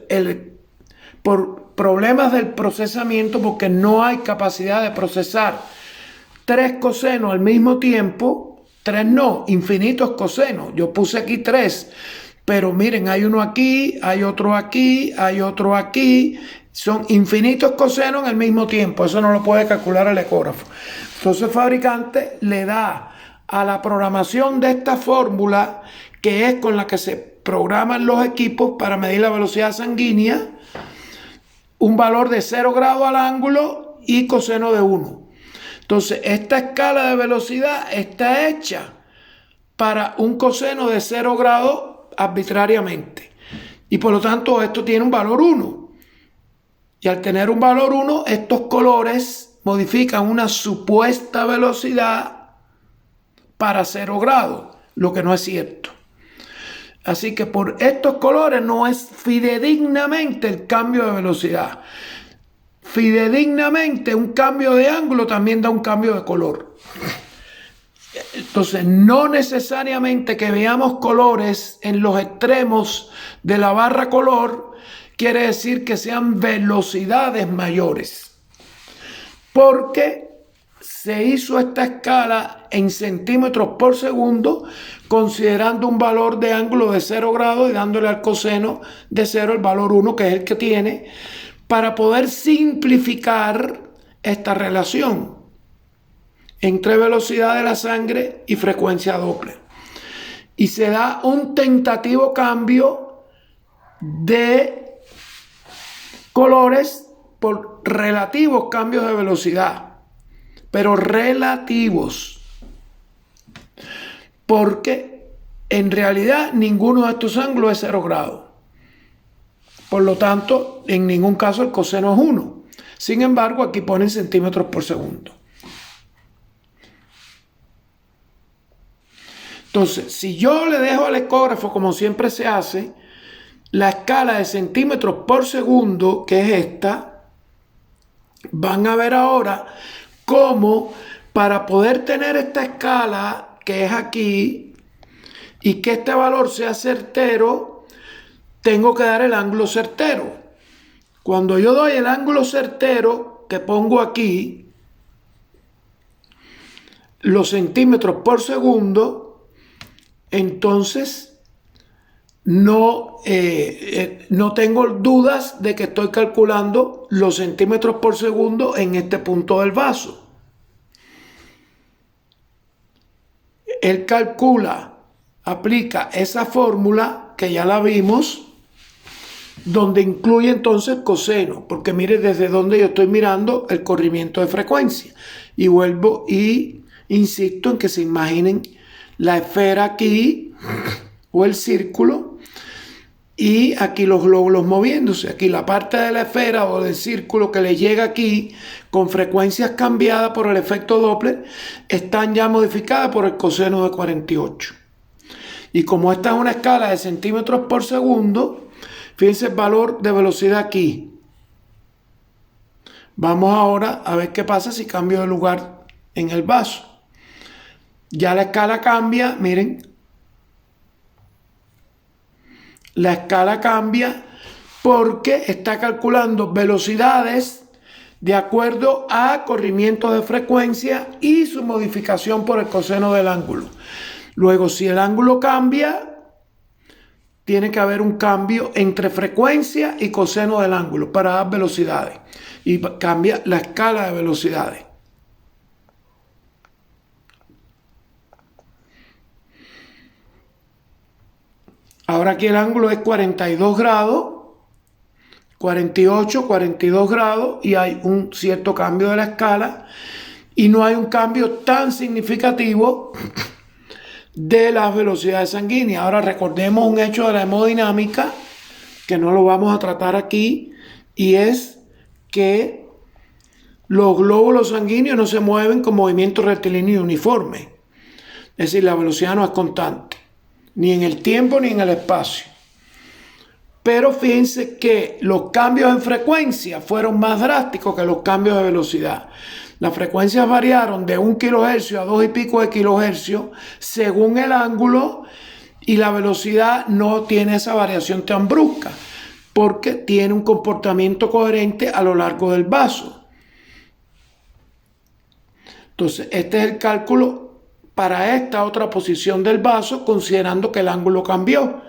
por problemas del procesamiento, porque no hay capacidad de procesar 3 cosenos al mismo tiempo, 3 no, infinitos cosenos. Yo puse aquí 3, pero miren, hay uno aquí, hay otro aquí, hay otro aquí. Son infinitos cosenos en el mismo tiempo. Eso no lo puede calcular el ecógrafo. Entonces el fabricante le da a la programación de esta fórmula, que es con la que se programan los equipos para medir la velocidad sanguínea, un valor de 0 grados al ángulo y coseno de 1. Entonces, esta escala de velocidad está hecha para un coseno de 0 grados arbitrariamente. Y por lo tanto, esto tiene un valor 1. Y al tener un valor 1, estos colores modifican una supuesta velocidad para 0 grados, lo que no es cierto. Así que por estos colores no es fidedignamente el cambio de velocidad. Fidedignamente un cambio de ángulo también da un cambio de color. Entonces no necesariamente que veamos colores en los extremos de la barra color quiere decir que sean velocidades mayores, porque se hizo esta escala en centímetros por segundo, considerando un valor de ángulo de 0 grados y dándole al coseno de 0 el valor 1, que es el que tiene, para poder simplificar esta relación entre velocidad de la sangre y frecuencia Doppler. Y se da un tentativo cambio de colores por relativos cambios de velocidad, pero relativos, porque en realidad ninguno de estos ángulos es 0 grados. Por lo tanto, en ningún caso el coseno es 1. Sin embargo, aquí ponen centímetros por segundo. Entonces, si yo le dejo al ecógrafo, como siempre se hace, la escala de centímetros por segundo, que es esta, van a ver ahora cómo para poder tener esta escala, que es aquí, y que este valor sea certero, tengo que dar el ángulo certero. Cuando yo doy el ángulo certero, que pongo aquí, los centímetros por segundo, entonces no tengo dudas de que estoy calculando los centímetros por segundo en este punto del vaso. Él calcula, aplica esa fórmula que ya la vimos, donde incluye entonces coseno, porque mire desde donde yo estoy mirando el corrimiento de frecuencia. Y vuelvo y insisto en que se imaginen la esfera aquí o el círculo y aquí los glóbulos moviéndose. Aquí la parte de la esfera o del círculo que le llega aquí con frecuencias cambiadas por el efecto Doppler están ya modificadas por el coseno de 48. Y como esta es una escala de centímetros por segundo, fíjense el valor de velocidad aquí. Vamos ahora a ver qué pasa si cambio de lugar en el vaso. Ya la escala cambia, miren. La escala cambia porque está calculando velocidades de acuerdo a corrimientos de frecuencia y su modificación por el coseno del ángulo. Luego, si el ángulo cambia, tiene que haber un cambio entre frecuencia y coseno del ángulo para dar velocidades. Y cambia la escala de velocidades. Ahora aquí el ángulo es 42 grados, 48, 42 grados y hay un cierto cambio de la escala y no hay un cambio tan significativo de las velocidades sanguíneas. Ahora recordemos un hecho de la hemodinámica que no lo vamos a tratar aquí y es que los glóbulos sanguíneos no se mueven con movimiento rectilíneo uniforme. Es decir, la velocidad no es constante, ni en el tiempo ni en el espacio. Pero fíjense que los cambios en frecuencia fueron más drásticos que los cambios de velocidad. Las frecuencias variaron de 1 kHz a 2 y pico de kHz según el ángulo y la velocidad no tiene esa variación tan brusca porque tiene un comportamiento coherente a lo largo del vaso. Entonces, este es el cálculo para esta otra posición del vaso considerando que el ángulo cambió.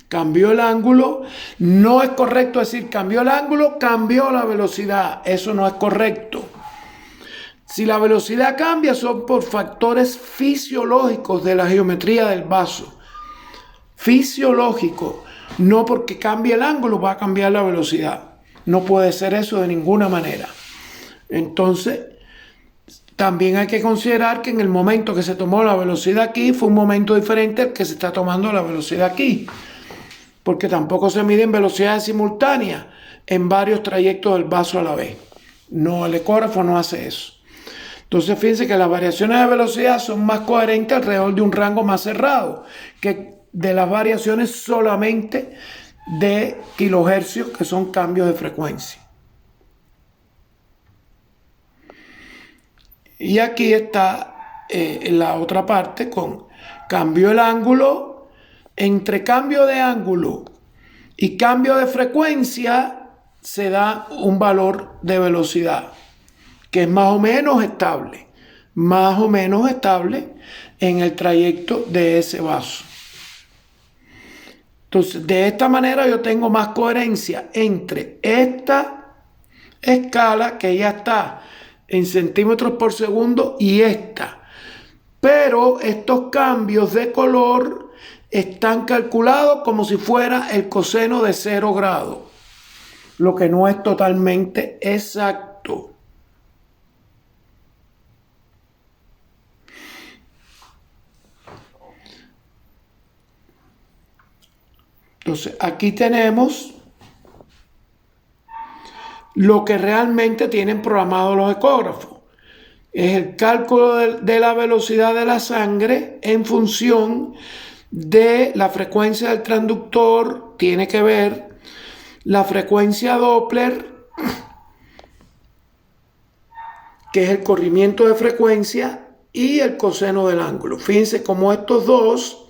Cambió el ángulo, no es correcto decir cambió el ángulo, cambió la velocidad, eso no es correcto. Si la velocidad cambia son por factores fisiológicos de la geometría del vaso. Fisiológico, no porque cambie el ángulo va a cambiar la velocidad. No puede ser eso de ninguna manera. Entonces, también hay que considerar que en el momento que se tomó la velocidad aquí fue un momento diferente al que se está tomando la velocidad aquí. Porque tampoco se miden velocidades simultáneas en varios trayectos del vaso a la vez. No, el ecógrafo no hace eso. Entonces fíjense que las variaciones de velocidad son más coherentes alrededor de un rango más cerrado que de las variaciones solamente de kilohercios, que son cambios de frecuencia. Y aquí está la otra parte con cambio el ángulo. Entre cambio de ángulo y cambio de frecuencia se da un valor de velocidad que es más o menos estable en el trayecto de ese vaso. Entonces, de esta manera yo tengo más coherencia entre esta escala que ya está en centímetros por segundo y esta. Pero estos cambios de color están calculados como si fuera el coseno de 0 grados, lo que no es totalmente exacto. Entonces, aquí tenemos lo que realmente tienen programados los ecógrafos. Es el cálculo de la velocidad de la sangre en función de la frecuencia del transductor, tiene que ver la frecuencia Doppler, que es el corrimiento de frecuencia, y el coseno del ángulo. Fíjense cómo estos dos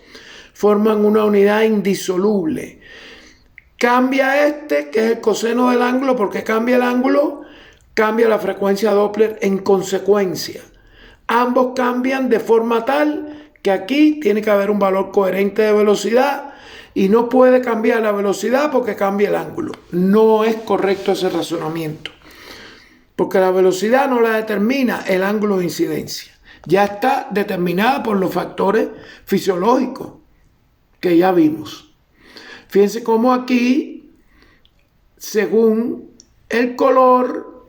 forman una unidad indisoluble. Cambia este, que es el coseno del ángulo, porque cambia el ángulo, cambia la frecuencia Doppler en consecuencia. Ambos cambian de forma tal que aquí tiene que haber un valor coherente de velocidad y no puede cambiar la velocidad porque cambia el ángulo. No es correcto ese razonamiento, porque la velocidad no la determina el ángulo de incidencia. Ya está determinada por los factores fisiológicos que ya vimos. Fíjense cómo aquí, según el color,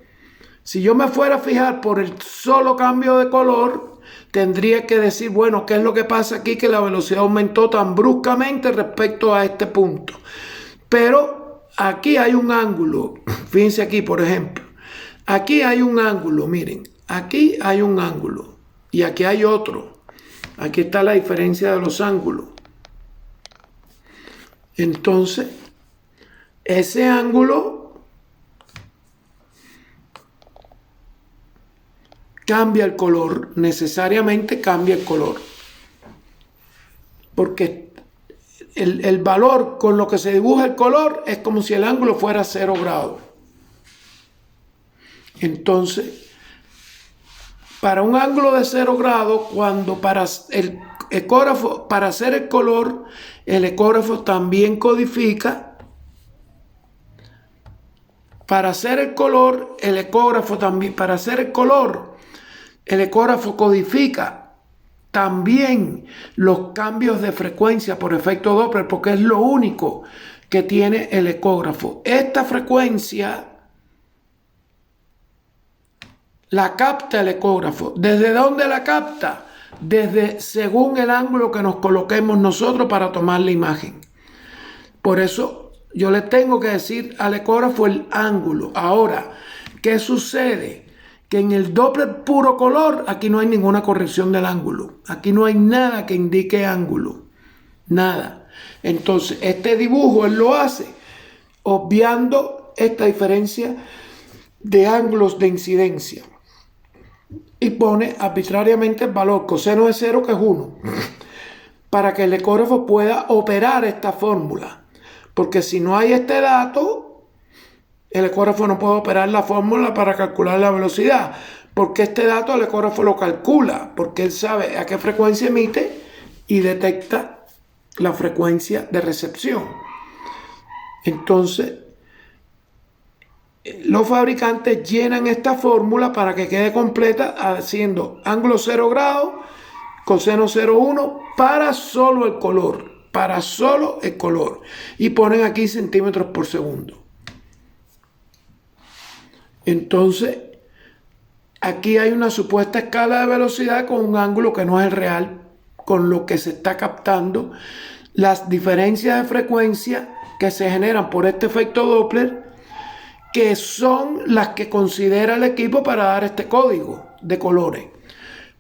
si yo me fuera a fijar por el solo cambio de color, tendría que decir, bueno, ¿qué es lo que pasa aquí? Que la velocidad aumentó tan bruscamente respecto a este punto. Pero aquí hay un ángulo. Fíjense aquí, por ejemplo. Aquí hay un ángulo, miren. Aquí hay un ángulo. Y aquí hay otro. Aquí está la diferencia de los ángulos. Entonces, ese ángulo cambia el color, necesariamente cambia el color. Porque el valor con lo que se dibuja el color es como si el ángulo fuera 0 grados. Entonces, para un ángulo de 0 grados, cuando para el ecógrafo, para hacer el color, el ecógrafo también codifica. Para hacer el color, el ecógrafo también, para hacer el color, el ecógrafo codifica también los cambios de frecuencia por efecto Doppler, porque es lo único que tiene el ecógrafo. Esta frecuencia la capta el ecógrafo. ¿Desde dónde la capta? Desde según el ángulo que nos coloquemos nosotros para tomar la imagen. Por eso yo le tengo que decir al ecógrafo el ángulo. Ahora, ¿qué sucede? Que en el Doppler puro color, aquí no hay ninguna corrección del ángulo. Aquí no hay nada que indique ángulo. Nada. Entonces, este dibujo él lo hace obviando esta diferencia de ángulos de incidencia. Y pone arbitrariamente el valor coseno de 0, que es 1, para que el ecógrafo pueda operar esta fórmula. Porque si no hay este dato, el ecógrafo no puede operar la fórmula para calcular la velocidad. Porque este dato el ecógrafo lo calcula, porque él sabe a qué frecuencia emite y detecta la frecuencia de recepción. Entonces, los fabricantes llenan esta fórmula para que quede completa haciendo ángulo 0 grados, coseno 0,1 para solo el color. Para solo el color. Y ponen aquí centímetros por segundo. Entonces, aquí hay una supuesta escala de velocidad con un ángulo que no es el real, con lo que se está captando las diferencias de frecuencia que se generan por este efecto Doppler, que son las que considera el equipo para dar este código de colores,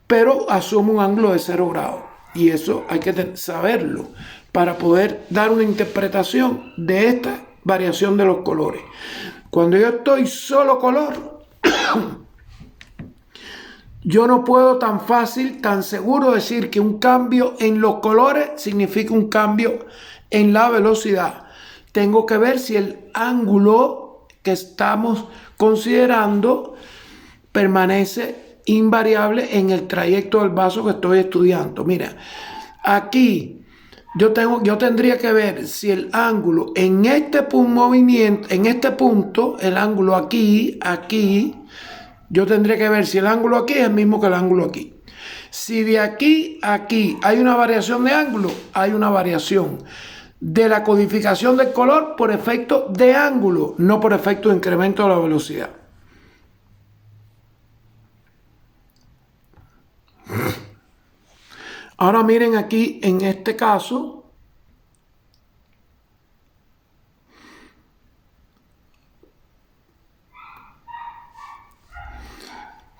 pero asume un ángulo de 0 grados, y eso hay que saberlo para poder dar una interpretación de esta variación de los colores. Cuando yo estoy solo color, yo no puedo tan fácil, tan seguro decir que un cambio en los colores significa un cambio en la velocidad. Tengo que ver si el ángulo que estamos considerando permanece invariable en el trayecto del vaso que estoy estudiando. Mira, aquí yo tendría que ver si el ángulo en este movimiento, en este punto, el ángulo aquí, yo tendría que ver si el ángulo aquí es el mismo que el ángulo aquí. Si de aquí a aquí hay una variación de ángulo, hay una variación de la codificación del color por efecto de ángulo, no por efecto de incremento de la velocidad. Ahora miren aquí en este caso,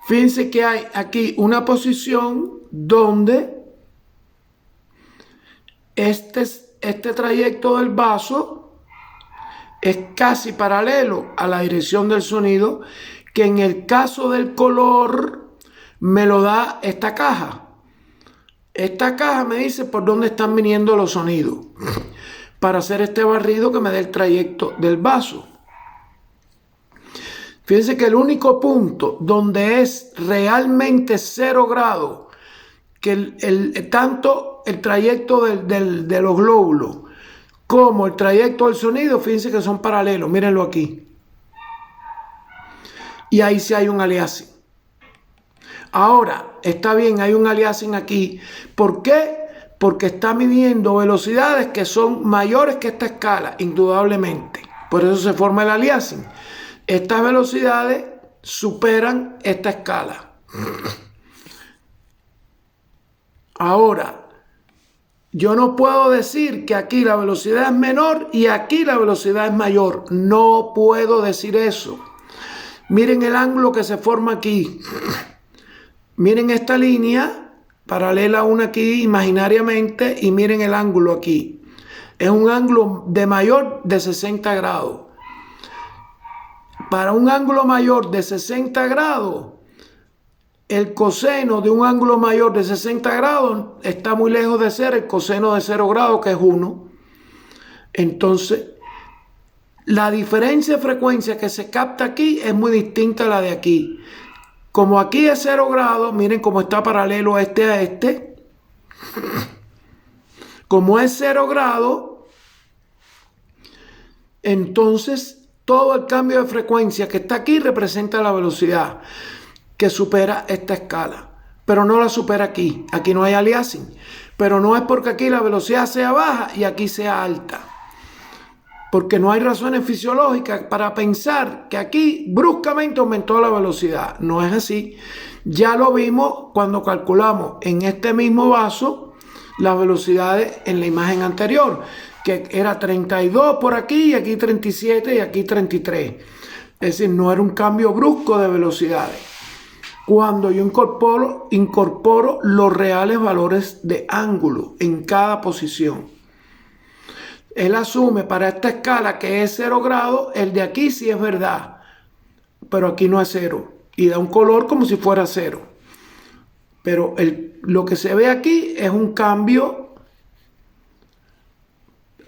fíjense que hay aquí una posición donde este trayecto del vaso es casi paralelo a la dirección del sonido, que en el caso del color me lo da esta caja. Esta caja me dice por dónde están viniendo los sonidos para hacer este barrido que me dé el trayecto del vaso. Fíjense que el único punto donde es realmente 0 grados que tanto el trayecto de los glóbulos como el trayecto del sonido, fíjense que son paralelos, mírenlo aquí. Y ahí sí hay un aliasing. Ahora, está bien, hay un aliasing aquí. ¿Por qué? Porque está midiendo velocidades que son mayores que esta escala, indudablemente. Por eso se forma el aliasing. Estas velocidades superan esta escala. Ahora, yo no puedo decir que aquí la velocidad es menor y aquí la velocidad es mayor. No puedo decir eso. Miren el ángulo que se forma aquí. Miren esta línea paralela una aquí imaginariamente y miren el ángulo aquí. Es un ángulo de mayor de 60 grados. Para un ángulo mayor de 60 grados, el coseno de un ángulo mayor de 60 grados está muy lejos de ser el coseno de 0 grados, que es 1. Entonces, la diferencia de frecuencia que se capta aquí es muy distinta a la de aquí. Como aquí es 0 grados, miren cómo está paralelo este a este. Como es 0 grados, entonces todo el cambio de frecuencia que está aquí representa la velocidad que supera esta escala, pero no la supera aquí. Aquí no hay aliasing, pero no es porque aquí la velocidad sea baja y aquí sea alta, porque no hay razones fisiológicas para pensar que aquí bruscamente aumentó la velocidad. No es así. Ya lo vimos cuando calculamos en este mismo vaso las velocidades en la imagen anterior, que era 32 por aquí y aquí 37 y aquí 33. Es decir, no era un cambio brusco de velocidades. Cuando yo incorporo los reales valores de ángulo en cada posición. Él asume para esta escala que es 0 grados, el de aquí sí es verdad, pero aquí no es 0. Y da un color como si fuera 0. Pero lo que se ve aquí es un cambio,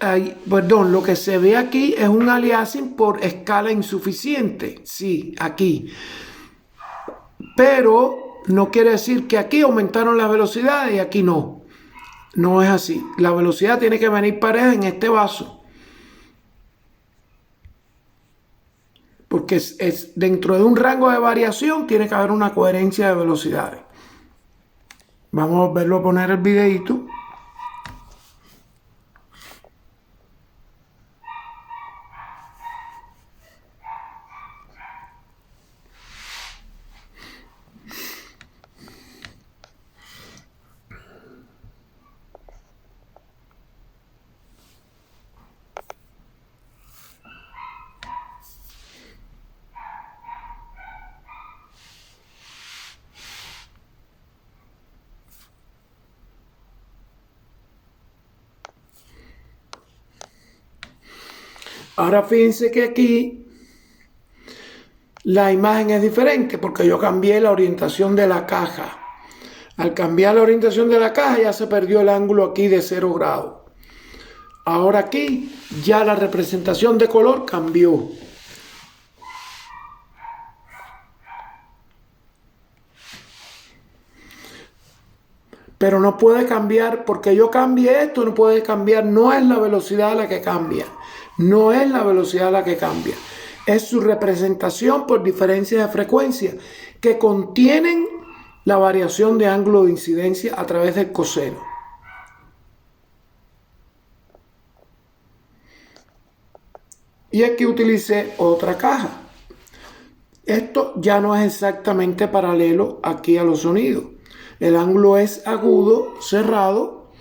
lo que se ve aquí es un aliasing por escala insuficiente, sí, aquí. Pero no quiere decir que aquí aumentaron las velocidades y aquí no. No es así. La velocidad tiene que venir pareja en este vaso. Porque es dentro de un rango de variación tiene que haber una coherencia de velocidades. Vamos a volverlo a poner el videito. Ahora fíjense que aquí la imagen es diferente porque yo cambié la orientación de la caja. Al cambiar la orientación de la caja ya se perdió el ángulo aquí de 0 grados. Ahora aquí ya la representación de color cambió. Pero no puede cambiar, porque yo cambié esto, no puede cambiar, no es la velocidad la que cambia, no es la velocidad la que cambia, es su representación por diferencias de frecuencia que contienen la variación de ángulo de incidencia a través del coseno. Y aquí utilicé otra caja. Esto ya no es exactamente paralelo aquí a los sonidos. El ángulo es agudo, cerrado,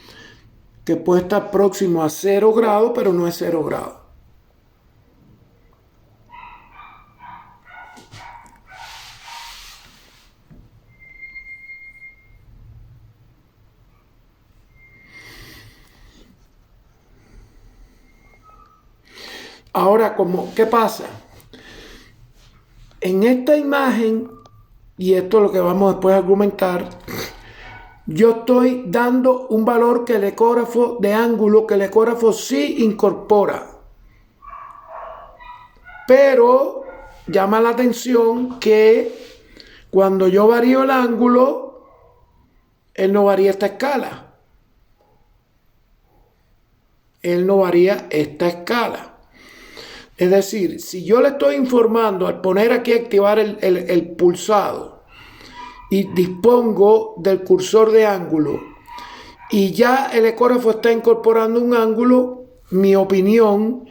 que puede estar próximo a 0 grados, pero no es 0 grados. Ahora, ¿qué pasa? En esta imagen, y esto es lo que vamos después a argumentar, yo estoy dando un valor que el ecógrafo de ángulo, que el ecógrafo sí incorpora. Pero llama la atención que cuando yo varío el ángulo, él no varía esta escala. Él no varía esta escala. Es decir, si yo le estoy informando al poner aquí activar el pulsado y dispongo del cursor de ángulo y ya el ecógrafo está incorporando un ángulo, mi opinión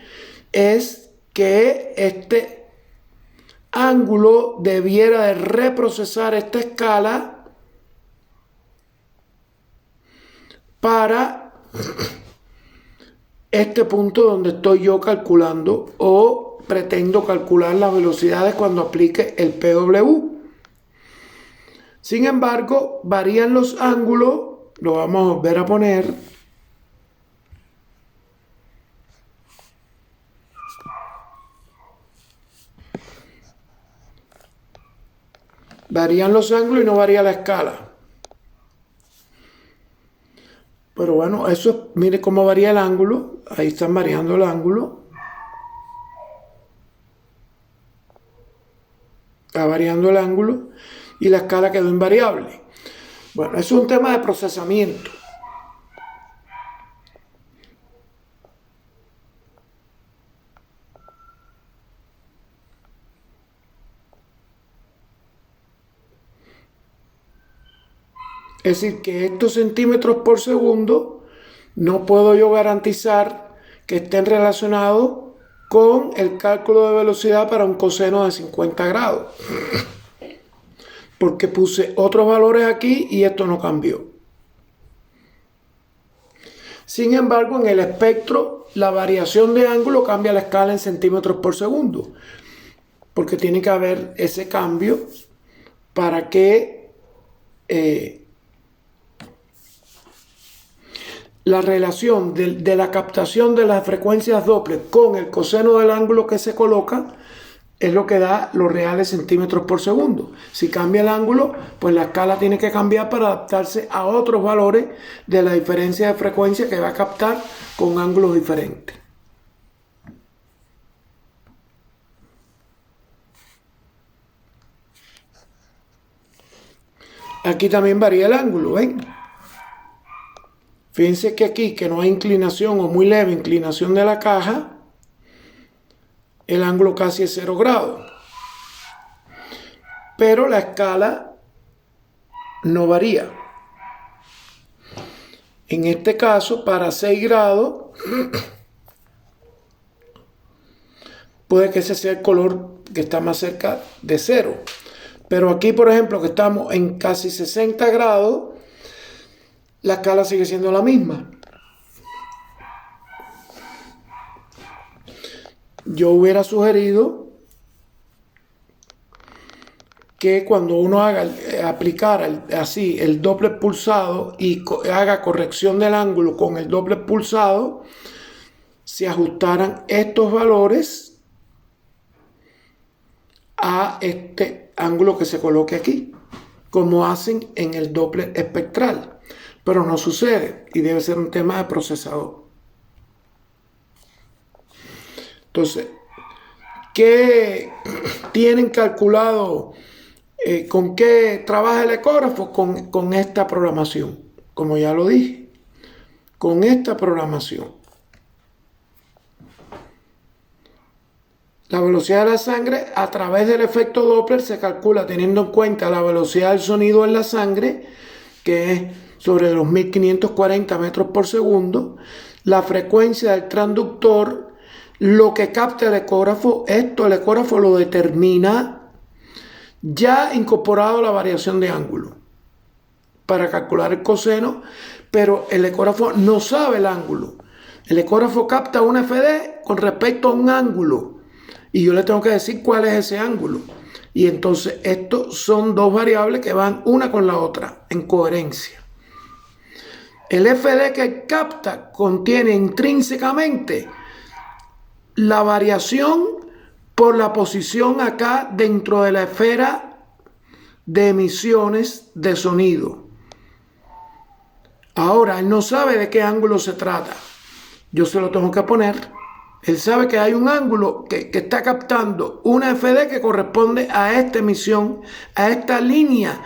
es que este ángulo debiera de reprocesar esta escala para este punto donde estoy yo calculando o pretendo calcular las velocidades cuando aplique el PW. Sin embargo, varían los ángulos, lo vamos a volver a poner. Varían los ángulos y no varía la escala. Pero bueno, eso, mire cómo varía el ángulo. Ahí están variando el ángulo. Está variando el ángulo y la escala quedó invariable. Bueno, eso es un tema de procesamiento. Es decir, que estos centímetros por segundo no puedo yo garantizar que estén relacionados con el cálculo de velocidad para un coseno de 50 grados. Porque puse otros valores aquí y esto no cambió. Sin embargo, en el espectro, la variación de ángulo cambia la escala en centímetros por segundo. Porque tiene que haber ese cambio para que la relación de la captación de las frecuencias Doppler con el coseno del ángulo que se coloca es lo que da los reales centímetros por segundo. Si cambia el ángulo, pues la escala tiene que cambiar para adaptarse a otros valores de la diferencia de frecuencia que va a captar con ángulos diferentes. Aquí también varía el ángulo, ¿ven? Fíjense que aquí, que no hay inclinación o muy leve inclinación de la caja, el ángulo casi es 0 grados. Pero la escala no varía. En este caso, para 6 grados, puede que ese sea el color que está más cerca de 0. Pero aquí, por ejemplo, que estamos en casi 60 grados, la escala sigue siendo la misma. Yo hubiera sugerido que cuando uno aplicara así el Doppler pulsado y haga corrección del ángulo con el Doppler pulsado, se ajustaran estos valores a este ángulo que se coloque aquí, como hacen en el Doppler espectral. Pero no sucede y debe ser un tema de procesador. Entonces, ¿qué tienen calculado? ¿Con qué trabaja el ecógrafo? Con esta programación, como ya lo dije, con esta programación. La velocidad de la sangre a través del efecto Doppler se calcula teniendo en cuenta la velocidad del sonido en la sangre, que es sobre los 1540 metros por segundo, la frecuencia del transductor, lo que capta el ecógrafo. Esto el ecógrafo lo determina ya incorporado la variación de ángulo para calcular el coseno, pero el ecógrafo no sabe el ángulo. El ecógrafo capta un FD con respecto a un ángulo y yo le tengo que decir cuál es ese ángulo. Y entonces estos son dos variables que van una con la otra en coherencia. El FD que capta contiene intrínsecamente la variación por la posición acá dentro de la esfera de emisiones de sonido. Ahora, él no sabe de qué ángulo se trata. Yo se lo tengo que poner. Él sabe que hay un ángulo que está captando una FD que corresponde a esta emisión, a esta línea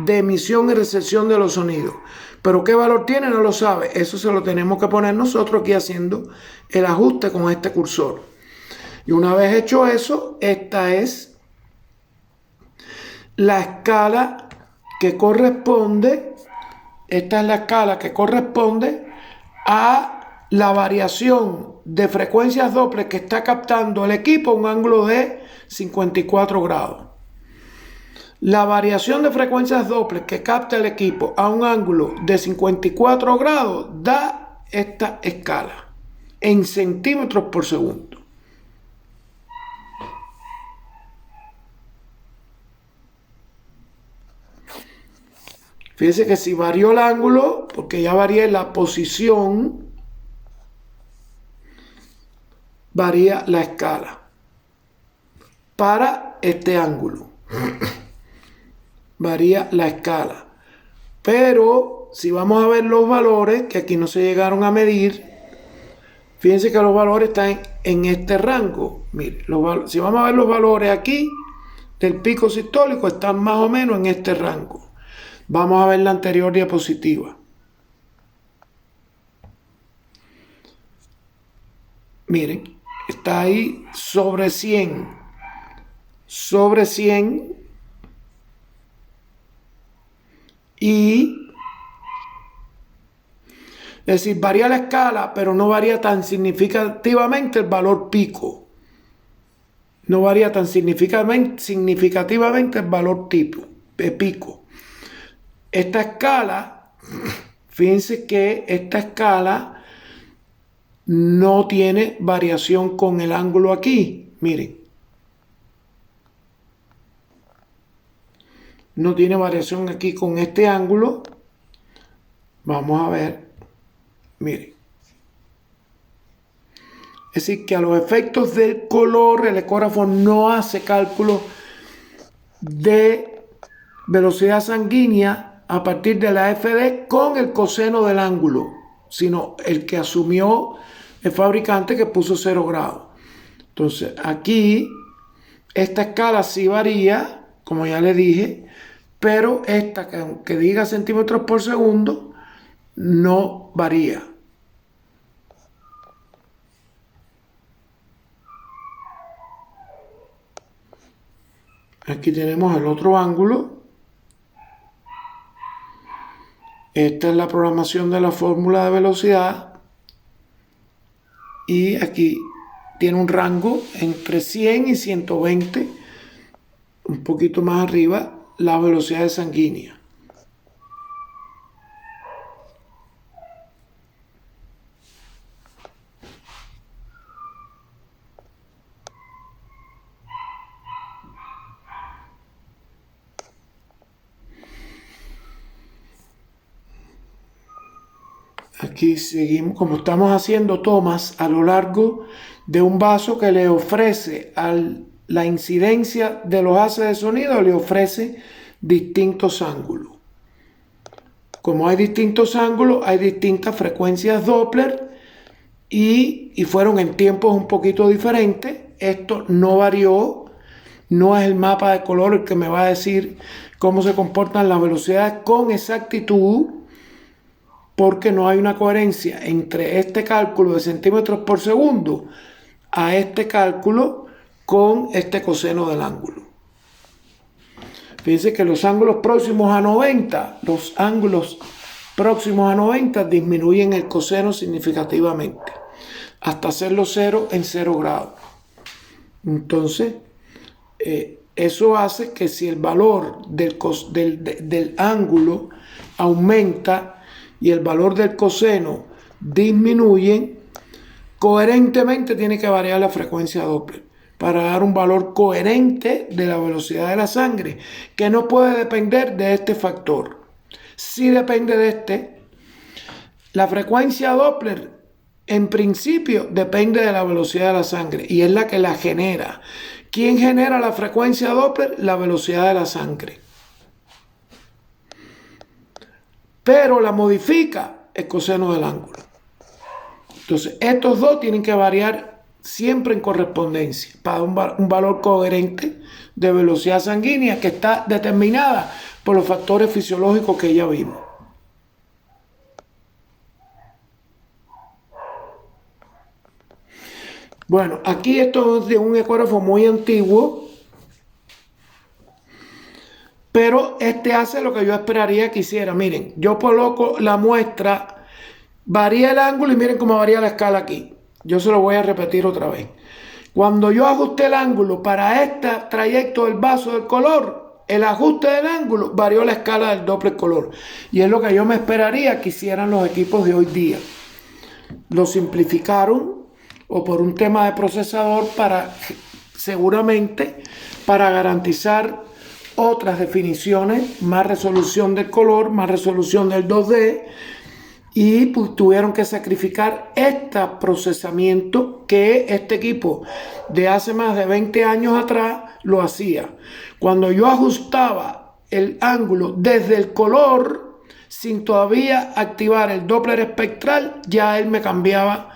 de emisión y recepción de los sonidos. Pero qué valor tiene no lo sabe. Eso se lo tenemos que poner nosotros aquí haciendo el ajuste con este cursor. Y una vez hecho eso, esta es la escala que corresponde. Esta es la escala que corresponde a la variación de frecuencias Doppler que está captando el equipo a un ángulo de 54 grados. La variación de frecuencias Doppler que capta el equipo a un ángulo de 54 grados da esta escala en centímetros por segundo. Fíjense que si varió el ángulo, porque ya varié la posición, varía la escala para este ángulo. Varía la escala. Pero si vamos a ver los valores, que aquí no se llegaron a medir, fíjense que los valores están en este rango. Mire, si vamos a ver los valores aquí del pico sistólico, están más o menos en este rango. Vamos a ver la anterior diapositiva. Miren, está ahí sobre 100. Sobre 100. Y, es decir, varía la escala, pero no varía tan significativamente el valor pico. No varía tan significativamente el valor pico. Esta escala, fíjense que esta escala no tiene variación con el ángulo aquí. Miren. No tiene variación aquí con este ángulo. Vamos a ver. Miren. Es decir, que a los efectos del color, el ecógrafo no hace cálculo de velocidad sanguínea a partir de la FD con el coseno del ángulo, sino el que asumió el fabricante, que puso 0 grados. Entonces, aquí, esta escala sí varía, como ya le dije, pero esta que diga centímetros por segundo no varía. Aquí tenemos el otro ángulo. Esta es la programación de la fórmula de velocidad. Y aquí tiene un rango entre 100 y 120, un poquito más arriba, la velocidad sanguínea. Aquí seguimos, como estamos haciendo tomas a lo largo de un vaso que le ofrece la incidencia de los haces de sonido, le ofrece distintos ángulos. Como hay distintos ángulos, hay distintas frecuencias Doppler y fueron en tiempos un poquito diferentes. Esto no varió, no es el mapa de color el que me va a decir cómo se comportan las velocidades con exactitud, porque no hay una coherencia entre este cálculo de centímetros por segundo a este cálculo con este coseno del ángulo. Fíjense que los ángulos próximos a 90, disminuyen el coseno significativamente, hasta hacerlo 0 en 0 grados. Entonces, eso hace que si el valor del ángulo aumenta y el valor del coseno disminuye, coherentemente tiene que variar la frecuencia Doppler para dar un valor coherente de la velocidad de la sangre, que no puede depender de este factor. Sí depende de este. La frecuencia Doppler, en principio, depende de la velocidad de la sangre y es la que la genera. ¿Quién genera la frecuencia Doppler? La velocidad de la sangre. Pero la modifica el coseno del ángulo. Entonces, estos dos tienen que variar siempre en correspondencia para un valor coherente de velocidad sanguínea que está determinada por los factores fisiológicos que ya vimos. Bueno, aquí esto es de un ecógrafo muy antiguo, pero este hace lo que yo esperaría que hiciera. Miren, yo coloco la muestra, varía el ángulo y miren cómo varía la escala aquí. Yo se lo voy a repetir otra vez. Cuando yo ajusté el ángulo para este trayecto del vaso del color, el ajuste del ángulo varió la escala del Doppler color. Y es lo que yo me esperaría que hicieran los equipos de hoy día. Lo simplificaron o por un tema de procesador seguramente para garantizar otras definiciones, más resolución del color, más resolución del 2D, y pues, tuvieron que sacrificar este procesamiento que este equipo de hace más de 20 años atrás lo hacía. Cuando yo ajustaba el ángulo desde el color, sin todavía activar el Doppler espectral, ya él me cambiaba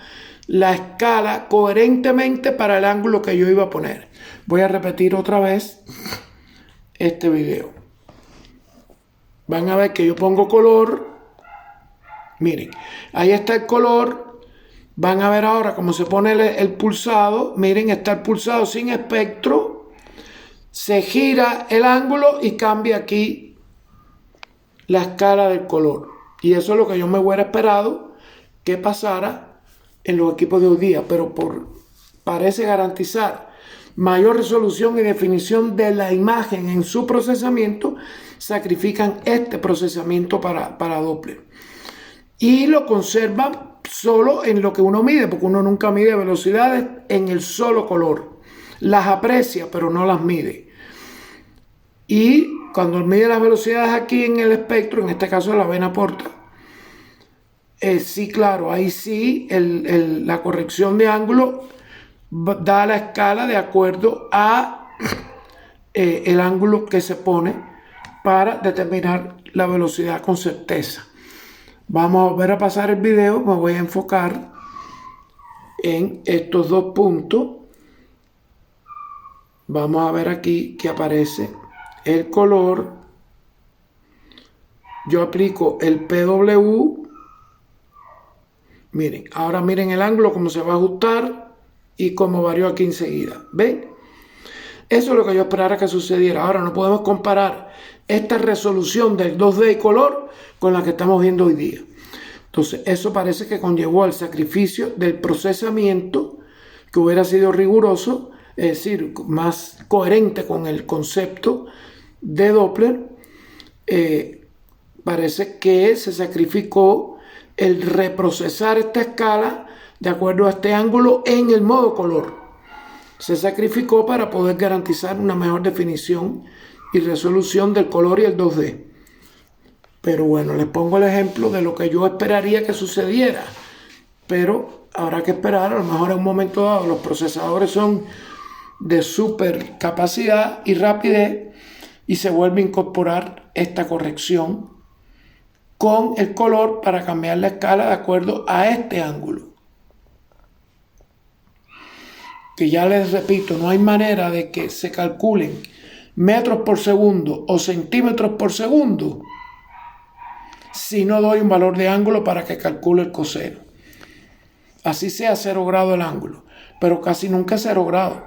la escala coherentemente para el ángulo que yo iba a poner. Voy a repetir otra vez este video. Van a ver que yo pongo color. Miren, ahí está el color. Van a ver ahora cómo se pone el pulsado. Miren, está el pulsado sin espectro. Se gira el ángulo y cambia aquí la escala del color. Y eso es lo que yo me hubiera esperado que pasara en los equipos de hoy día, pero parece garantizar mayor resolución y definición de la imagen en su procesamiento, sacrifican este procesamiento para Doppler y lo conservan solo en lo que uno mide, porque uno nunca mide velocidades en el solo color, las aprecia pero no las mide. Y cuando mide las velocidades aquí en el espectro, en este caso la vena porta, sí, claro, ahí sí la corrección de ángulo da la escala de acuerdo a el ángulo que se pone para determinar la velocidad con certeza. Vamos a volver a pasar el video, me voy a enfocar en estos dos puntos. Vamos a ver aquí que aparece el color. Yo aplico el PW. Miren, ahora miren el ángulo, cómo se va a ajustar y cómo varió aquí enseguida. ¿Ven? Eso es lo que yo esperara que sucediera. Ahora no podemos comparar esta resolución del 2D y color con la que estamos viendo hoy día. Entonces, eso parece que conllevó al sacrificio del procesamiento, que hubiera sido riguroso, es decir, más coherente con el concepto de Doppler. Parece que se sacrificó el reprocesar esta escala de acuerdo a este ángulo en el modo color. Se sacrificó para poder garantizar una mejor definición y resolución del color y el 2D. Pero bueno, les pongo el ejemplo de lo que yo esperaría que sucediera. Pero habrá que esperar, a lo mejor en un momento dado los procesadores son de super capacidad y rapidez y se vuelve a incorporar esta corrección con el color para cambiar la escala de acuerdo a este ángulo. Que ya les repito, no hay manera de que se calculen metros por segundo o centímetros por segundo si no doy un valor de ángulo para que calcule el coseno. Así sea 0 grado el ángulo, pero casi nunca es 0 grado.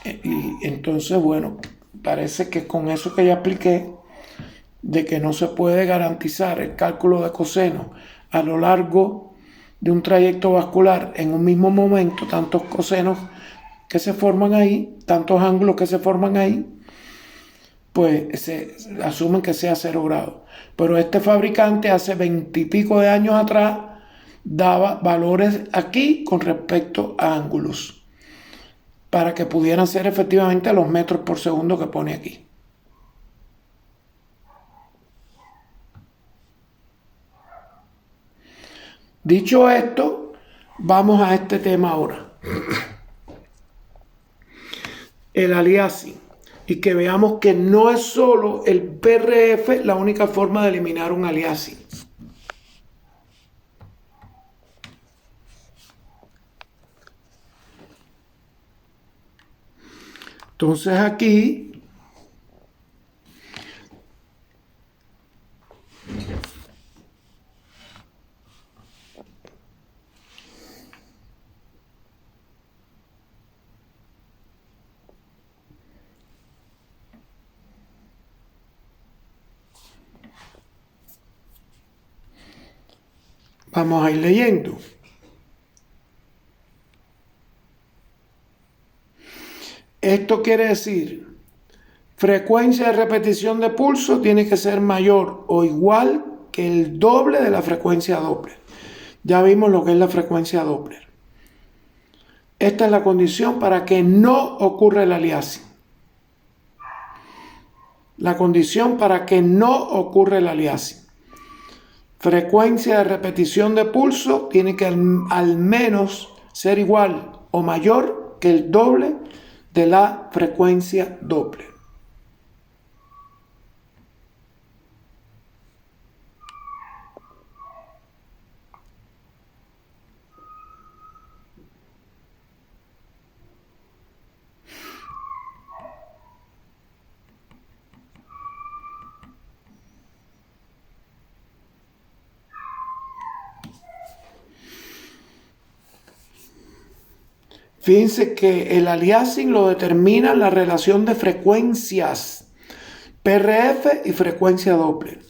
Y entonces, bueno, parece que con eso que ya expliqué, de que no se puede garantizar el cálculo de coseno a lo largo de un trayecto vascular en un mismo momento, tantos cosenos que se forman ahí, tantos ángulos que se forman ahí, pues se asumen que sea 0 grados. Pero este fabricante hace 20 y pico de años atrás daba valores aquí con respecto a ángulos para que pudieran ser efectivamente los metros por segundo que pone aquí. Dicho esto, vamos a este tema ahora. El aliasing. Y que veamos que no es solo el PRF la única forma de eliminar un aliasing. Entonces aquí Vamos a ir leyendo. Esto quiere decir, frecuencia de repetición de pulso tiene que ser mayor o igual que el doble de la frecuencia Doppler. Ya vimos lo que es la frecuencia Doppler. Esta es la condición para que no ocurra el aliasing. La condición para que no ocurra el aliasing. Frecuencia de repetición de pulso tiene que al menos ser igual o mayor que el doble de la frecuencia Doppler. Fíjense que el aliasing lo determina la relación de frecuencias PRF y frecuencia Doppler.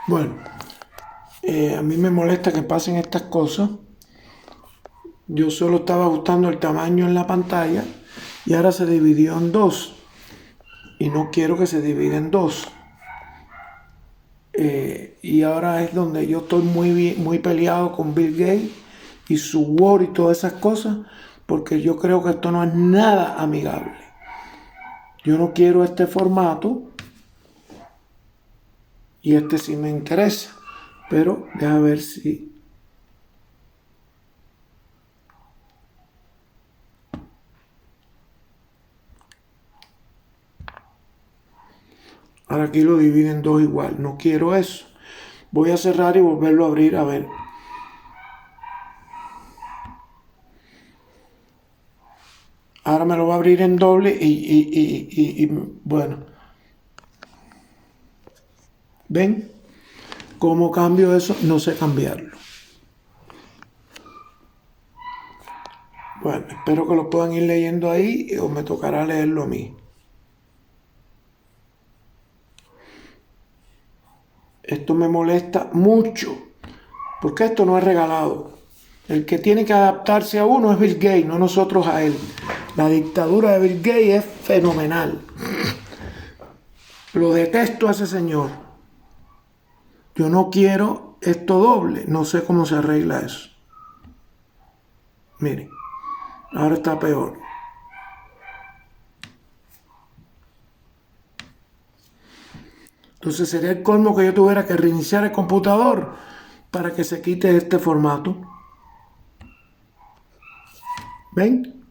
Bueno, a mí me molesta que pasen estas cosas. Yo solo estaba ajustando el tamaño en la pantalla y ahora se dividió en dos. Y no quiero que se divida en dos. Y ahora es donde yo estoy muy peleado con Bill Gates y su Word y todas esas cosas, porque yo creo que esto no es nada amigable. Yo no quiero este formato y este sí me interesa, pero deja ver si... Ahora aquí lo divide en dos igual, no quiero eso. Voy a cerrar y volverlo a abrir a ver. Ahora me lo va a abrir en doble y bueno. ¿Ven? ¿Cómo cambio eso? No sé cambiarlo. Bueno, espero que lo puedan ir leyendo ahí o me tocará leerlo a mí. Esto me molesta mucho porque esto no es regalado. El que tiene que adaptarse a uno es Bill Gates, no nosotros a él. La dictadura de Bill Gates es fenomenal. Lo detesto a ese señor. Yo no quiero esto doble. No sé cómo se arregla eso. Miren, ahora está peor. Entonces sería el colmo que yo tuviera que reiniciar el computador para que se quite este formato. ¿Ven?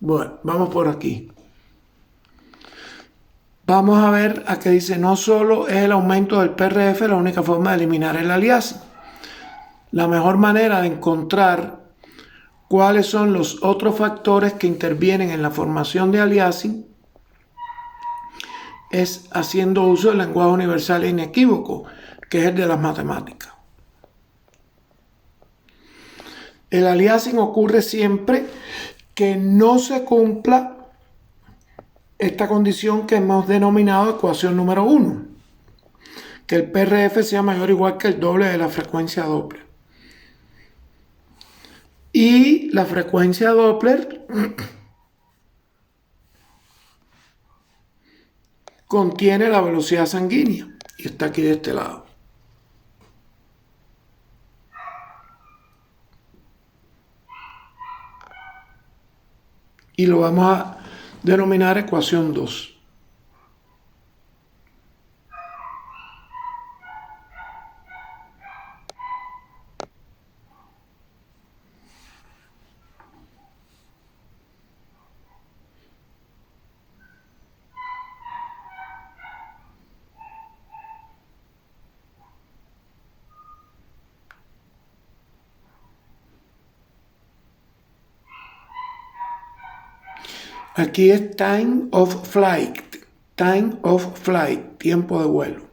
Bueno, vamos por aquí. Vamos a ver a qué dice, no solo es el aumento del PRF la única forma de eliminar el aliasing. La mejor manera de encontrar cuáles son los otros factores que intervienen en la formación de aliasing es haciendo uso del lenguaje universal e inequívoco, que es el de las matemáticas. El aliasing ocurre siempre que no se cumpla esta condición que hemos denominado ecuación número 1, que el PRF sea mayor o igual que el doble de la frecuencia Doppler. Y la frecuencia Doppler contiene la velocidad sanguínea y está aquí de este lado. Y lo vamos a denominar ecuación 2. Aquí es time of flight, tiempo de vuelo.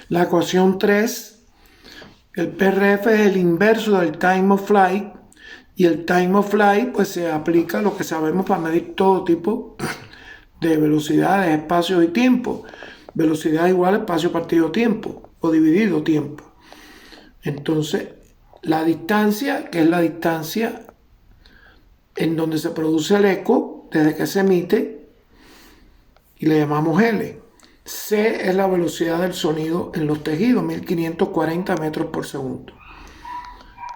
La ecuación 3, el PRF es el inverso del time of flight, y el time of flight pues se aplica a lo que sabemos para medir todo tipo de velocidades, espacios y tiempo. Velocidad igual a espacio partido tiempo o dividido tiempo. Entonces, la distancia, que es la distancia en donde se produce el eco desde que se emite, y le llamamos L. C es la velocidad del sonido en los tejidos, 1540 metros por segundo.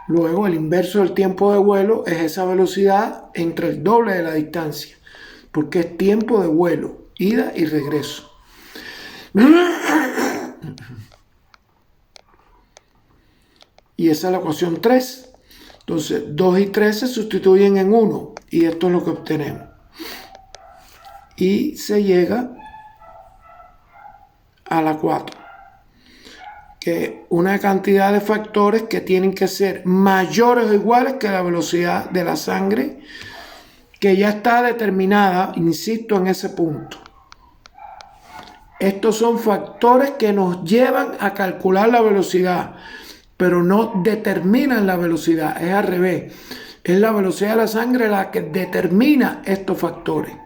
Luego, el inverso del tiempo de vuelo es esa velocidad entre el doble de la distancia, porque es tiempo de vuelo, ida y regreso. Y esa es la ecuación 3. Entonces, 2 y 3 se sustituyen en 1, y esto es lo que obtenemos. Y se llega a la 4, que una cantidad de factores que tienen que ser mayores o iguales que la velocidad de la sangre, que ya está determinada, insisto en ese punto. Estos son factores que nos llevan a calcular la velocidad, pero no determinan la velocidad, es al revés. Es la velocidad de la sangre la que determina estos factores.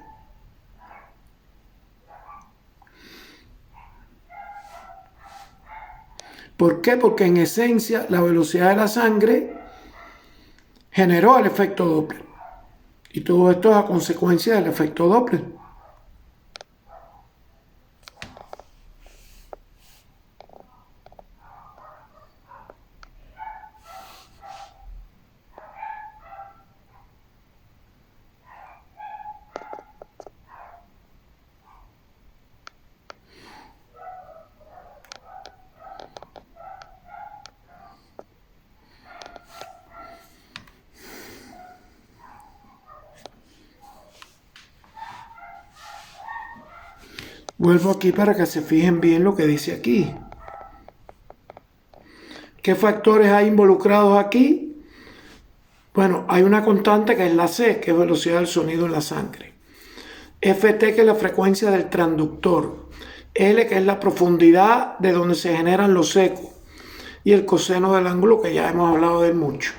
¿Por qué? Porque en esencia la velocidad de la sangre generó el efecto Doppler. Y todo esto es a consecuencia del efecto Doppler. Vuelvo aquí para que se fijen bien lo que dice aquí. ¿Qué factores hay involucrados aquí? Bueno, hay una constante que es la C, que es velocidad del sonido en la sangre. Ft, que es la frecuencia del transductor. L, que es la profundidad de donde se generan los ecos. Y el coseno del ángulo, que ya hemos hablado de él mucho.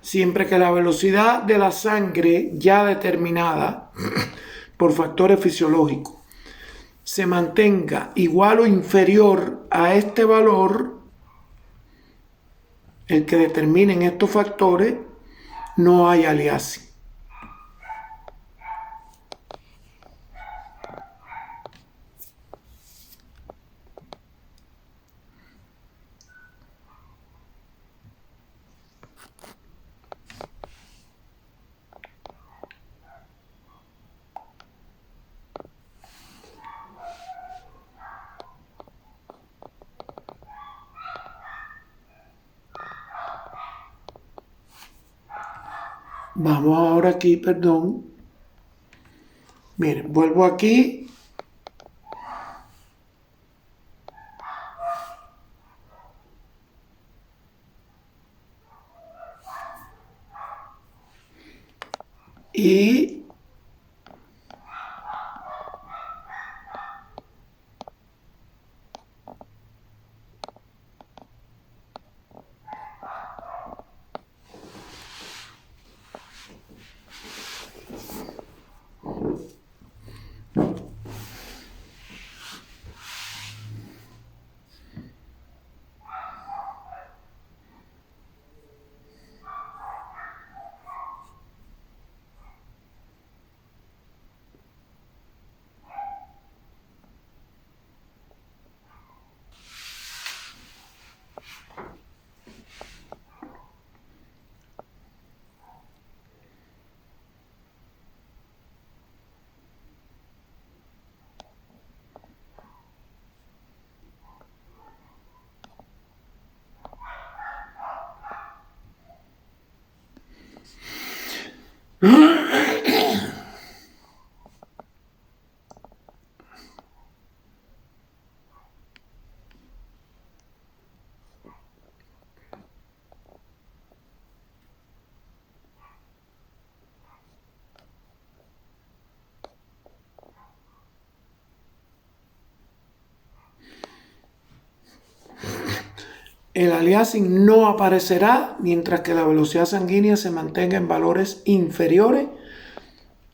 Siempre que la velocidad de la sangre ya determinada por factores fisiológicos se mantenga igual o inferior a este valor, el que determinen estos factores, no hay aliasing. Vamos ahora aquí, perdón. Miren, vuelvo aquí El aliasing no aparecerá mientras que la velocidad sanguínea se mantenga en valores inferiores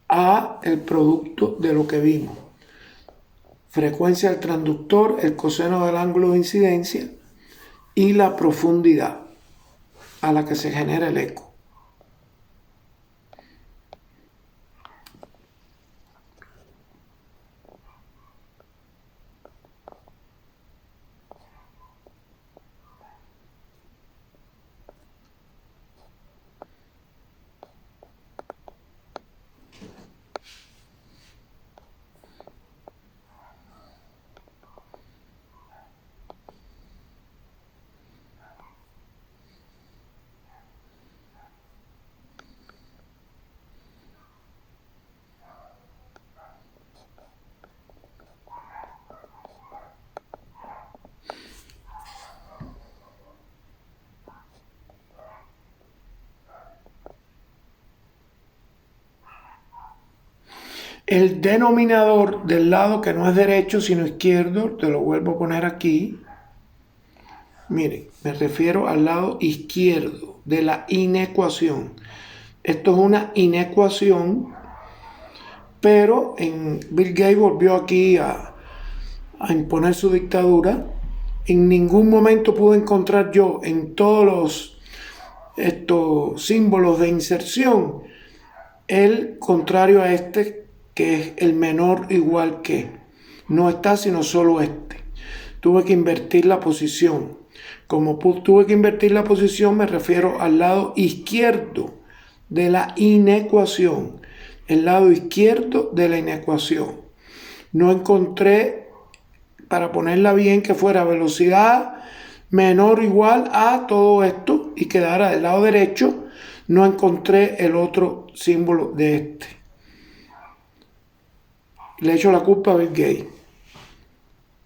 a el producto de lo que vimos. Frecuencia del transductor, el coseno del ángulo de incidencia y la profundidad a la que se genera el eco. El denominador del lado que no es derecho sino izquierdo, te lo vuelvo a poner aquí. Miren, me refiero al lado izquierdo de la inecuación. Esto es una inecuación, pero Bill Gates volvió aquí a imponer su dictadura. En ningún momento pude encontrar yo en todos estos símbolos de inserción el contrario a este, que es el menor igual que. No está sino solo este. Tuve que invertir la posición. Como tuve que invertir la posición, me refiero al lado izquierdo de la inecuación. El lado izquierdo de la inecuación. No encontré, para ponerla bien, que fuera velocidad menor o igual a todo esto y quedara del lado derecho. No encontré el otro símbolo de este. Le echo la culpa a Bill Gates.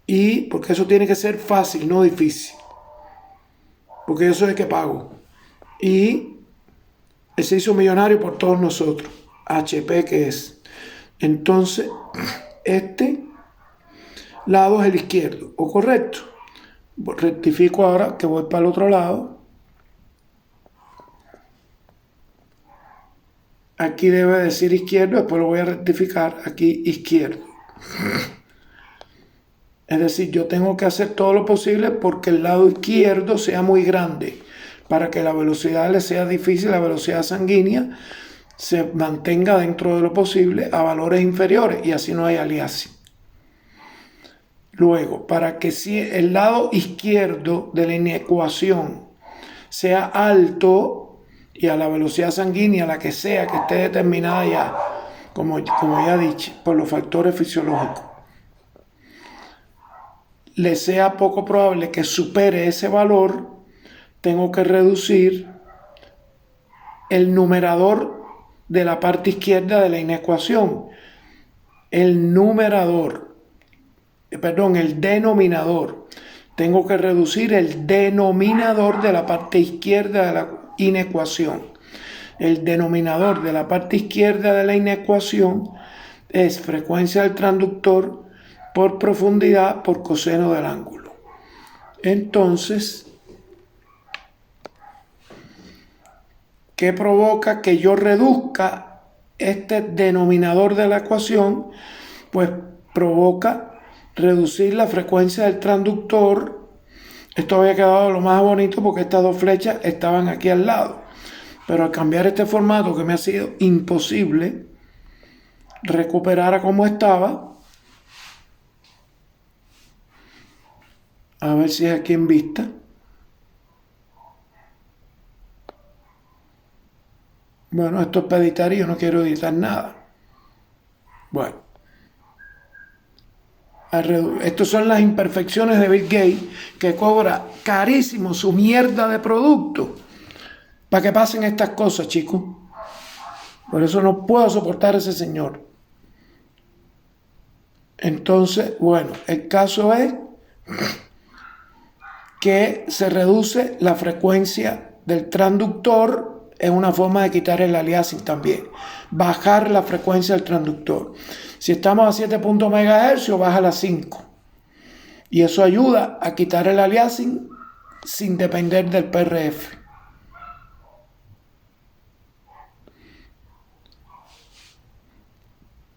Y porque eso tiene que ser fácil, no difícil. Porque yo soy el que pago. Y él se hizo millonario por todos nosotros. HP que es. Entonces, este lado es el izquierdo. ¿O correcto? Rectifico ahora que voy para el otro lado. Aquí debe decir izquierdo, después lo voy a rectificar. Aquí izquierdo. Es decir, yo tengo que hacer todo lo posible porque el lado izquierdo sea muy grande para que la velocidad le sea difícil, la velocidad sanguínea se mantenga dentro de lo posible a valores inferiores y así no hay aliasing. Luego, para que si el lado izquierdo de la inecuación sea alto y a la velocidad sanguínea, la que sea, que esté determinada ya, como ya dije, por los factores fisiológicos, le sea poco probable que supere ese valor, tengo que reducir el numerador de la parte izquierda de la inecuación. El denominador. Tengo que reducir el denominador de la parte izquierda de la inecuación. El denominador de la parte izquierda de la inecuación es frecuencia del transductor por profundidad por coseno del ángulo. Entonces, ¿qué provoca que yo reduzca este denominador de la ecuación? Pues provoca reducir la frecuencia del transductor. Esto había quedado lo más bonito porque estas dos flechas estaban aquí al lado. Pero al cambiar este formato, que me ha sido imposible recuperar a como estaba, a ver si es aquí en vista. Bueno, esto es para editar y yo no quiero editar nada. Bueno. Estas son las imperfecciones de Bill Gates, que cobra carísimo su mierda de producto para que pasen estas cosas, chicos. Por eso no puedo soportar a ese señor. Entonces, bueno, el caso es que se reduce la frecuencia del transductor. Es una forma de quitar el aliasing también. Bajar la frecuencia del transductor. Si estamos a 7 MHz, baja a 5. Y eso ayuda a quitar el aliasing sin depender del PRF.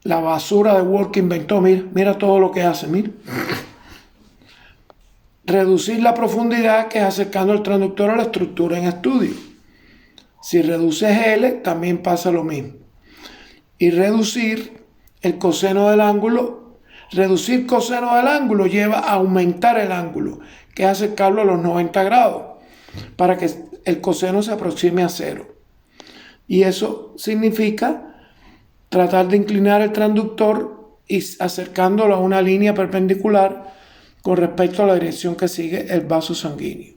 La basura de Word que inventó, mira todo lo que hace, mira. Reducir la profundidad, que es acercando el transductor a la estructura en estudio. Si reduces L, también pasa lo mismo. Y reducir el coseno del ángulo. Reducir coseno del ángulo lleva a aumentar el ángulo, que es acercarlo a los 90 grados, para que el coseno se aproxime a 0. Y eso significa tratar de inclinar el transductor y acercándolo a una línea perpendicular con respecto a la dirección que sigue el vaso sanguíneo.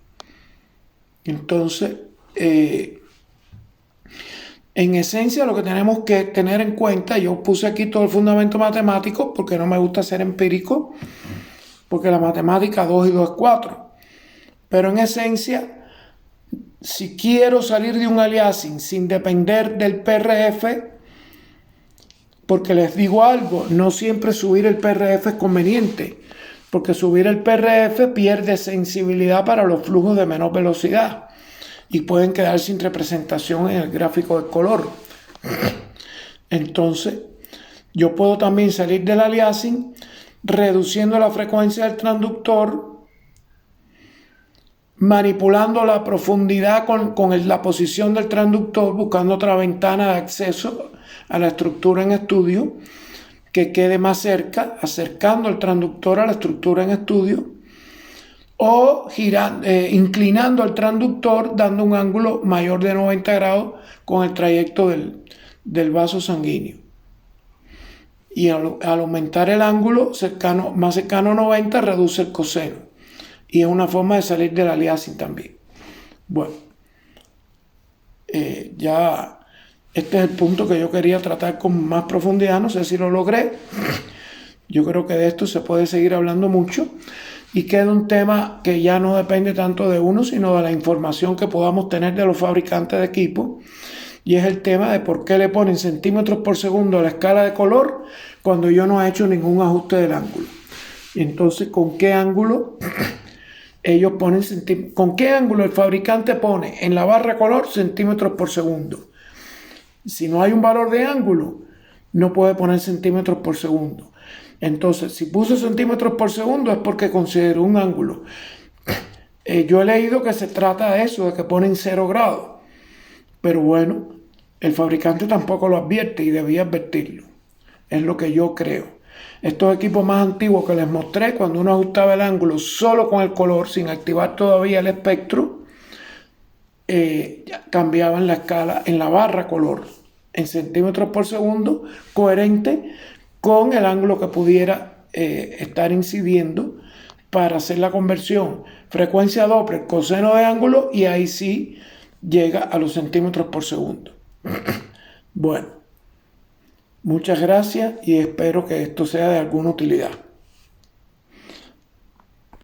Entonces, en esencia, lo que tenemos que tener en cuenta, yo puse aquí todo el fundamento matemático porque no me gusta ser empírico, porque la matemática 2 y 2 es 4. Pero en esencia, si quiero salir de un aliasing sin depender del PRF, porque les digo algo, no siempre subir el PRF es conveniente, porque subir el PRF pierde sensibilidad para los flujos de menor velocidad y pueden quedar sin representación en el gráfico de color. Entonces, yo puedo también salir del aliasing reduciendo la frecuencia del transductor, manipulando la profundidad con la posición del transductor, buscando otra ventana de acceso a la estructura en estudio que quede más cerca, acercando el transductor a la estructura en estudio, o inclinando el transductor, dando un ángulo mayor de 90 grados con el trayecto del vaso sanguíneo. Y al aumentar el ángulo más cercano a 90, reduce el coseno. Y es una forma de salir del aliasing también. Bueno, ya este es el punto que yo quería tratar con más profundidad. No sé si lo logré. Yo creo que de esto se puede seguir hablando mucho. Y queda un tema que ya no depende tanto de uno, sino de la información que podamos tener de los fabricantes de equipo. Y es el tema de por qué le ponen centímetros por segundo a la escala de color cuando yo no he hecho ningún ajuste del ángulo. Y entonces, ¿con qué ángulo ellos ponen centímetros? ¿Con qué ángulo el fabricante pone en la barra color centímetros por segundo? Si no hay un valor de ángulo, no puede poner centímetros por segundo. Entonces, si puso centímetros por segundo es porque consideró un ángulo. Yo he leído que se trata de eso, de que ponen 0 grados. Pero bueno, el fabricante tampoco lo advierte y debía advertirlo. Es lo que yo creo. Estos equipos más antiguos que les mostré, cuando uno ajustaba el ángulo solo con el color, sin activar todavía el espectro, cambiaban la escala en la barra color en centímetros por segundo, coherente con el ángulo que pudiera estar incidiendo para hacer la conversión frecuencia Doppler, coseno de ángulo, y ahí sí llega a los centímetros por segundo. Bueno, muchas gracias y espero que esto sea de alguna utilidad.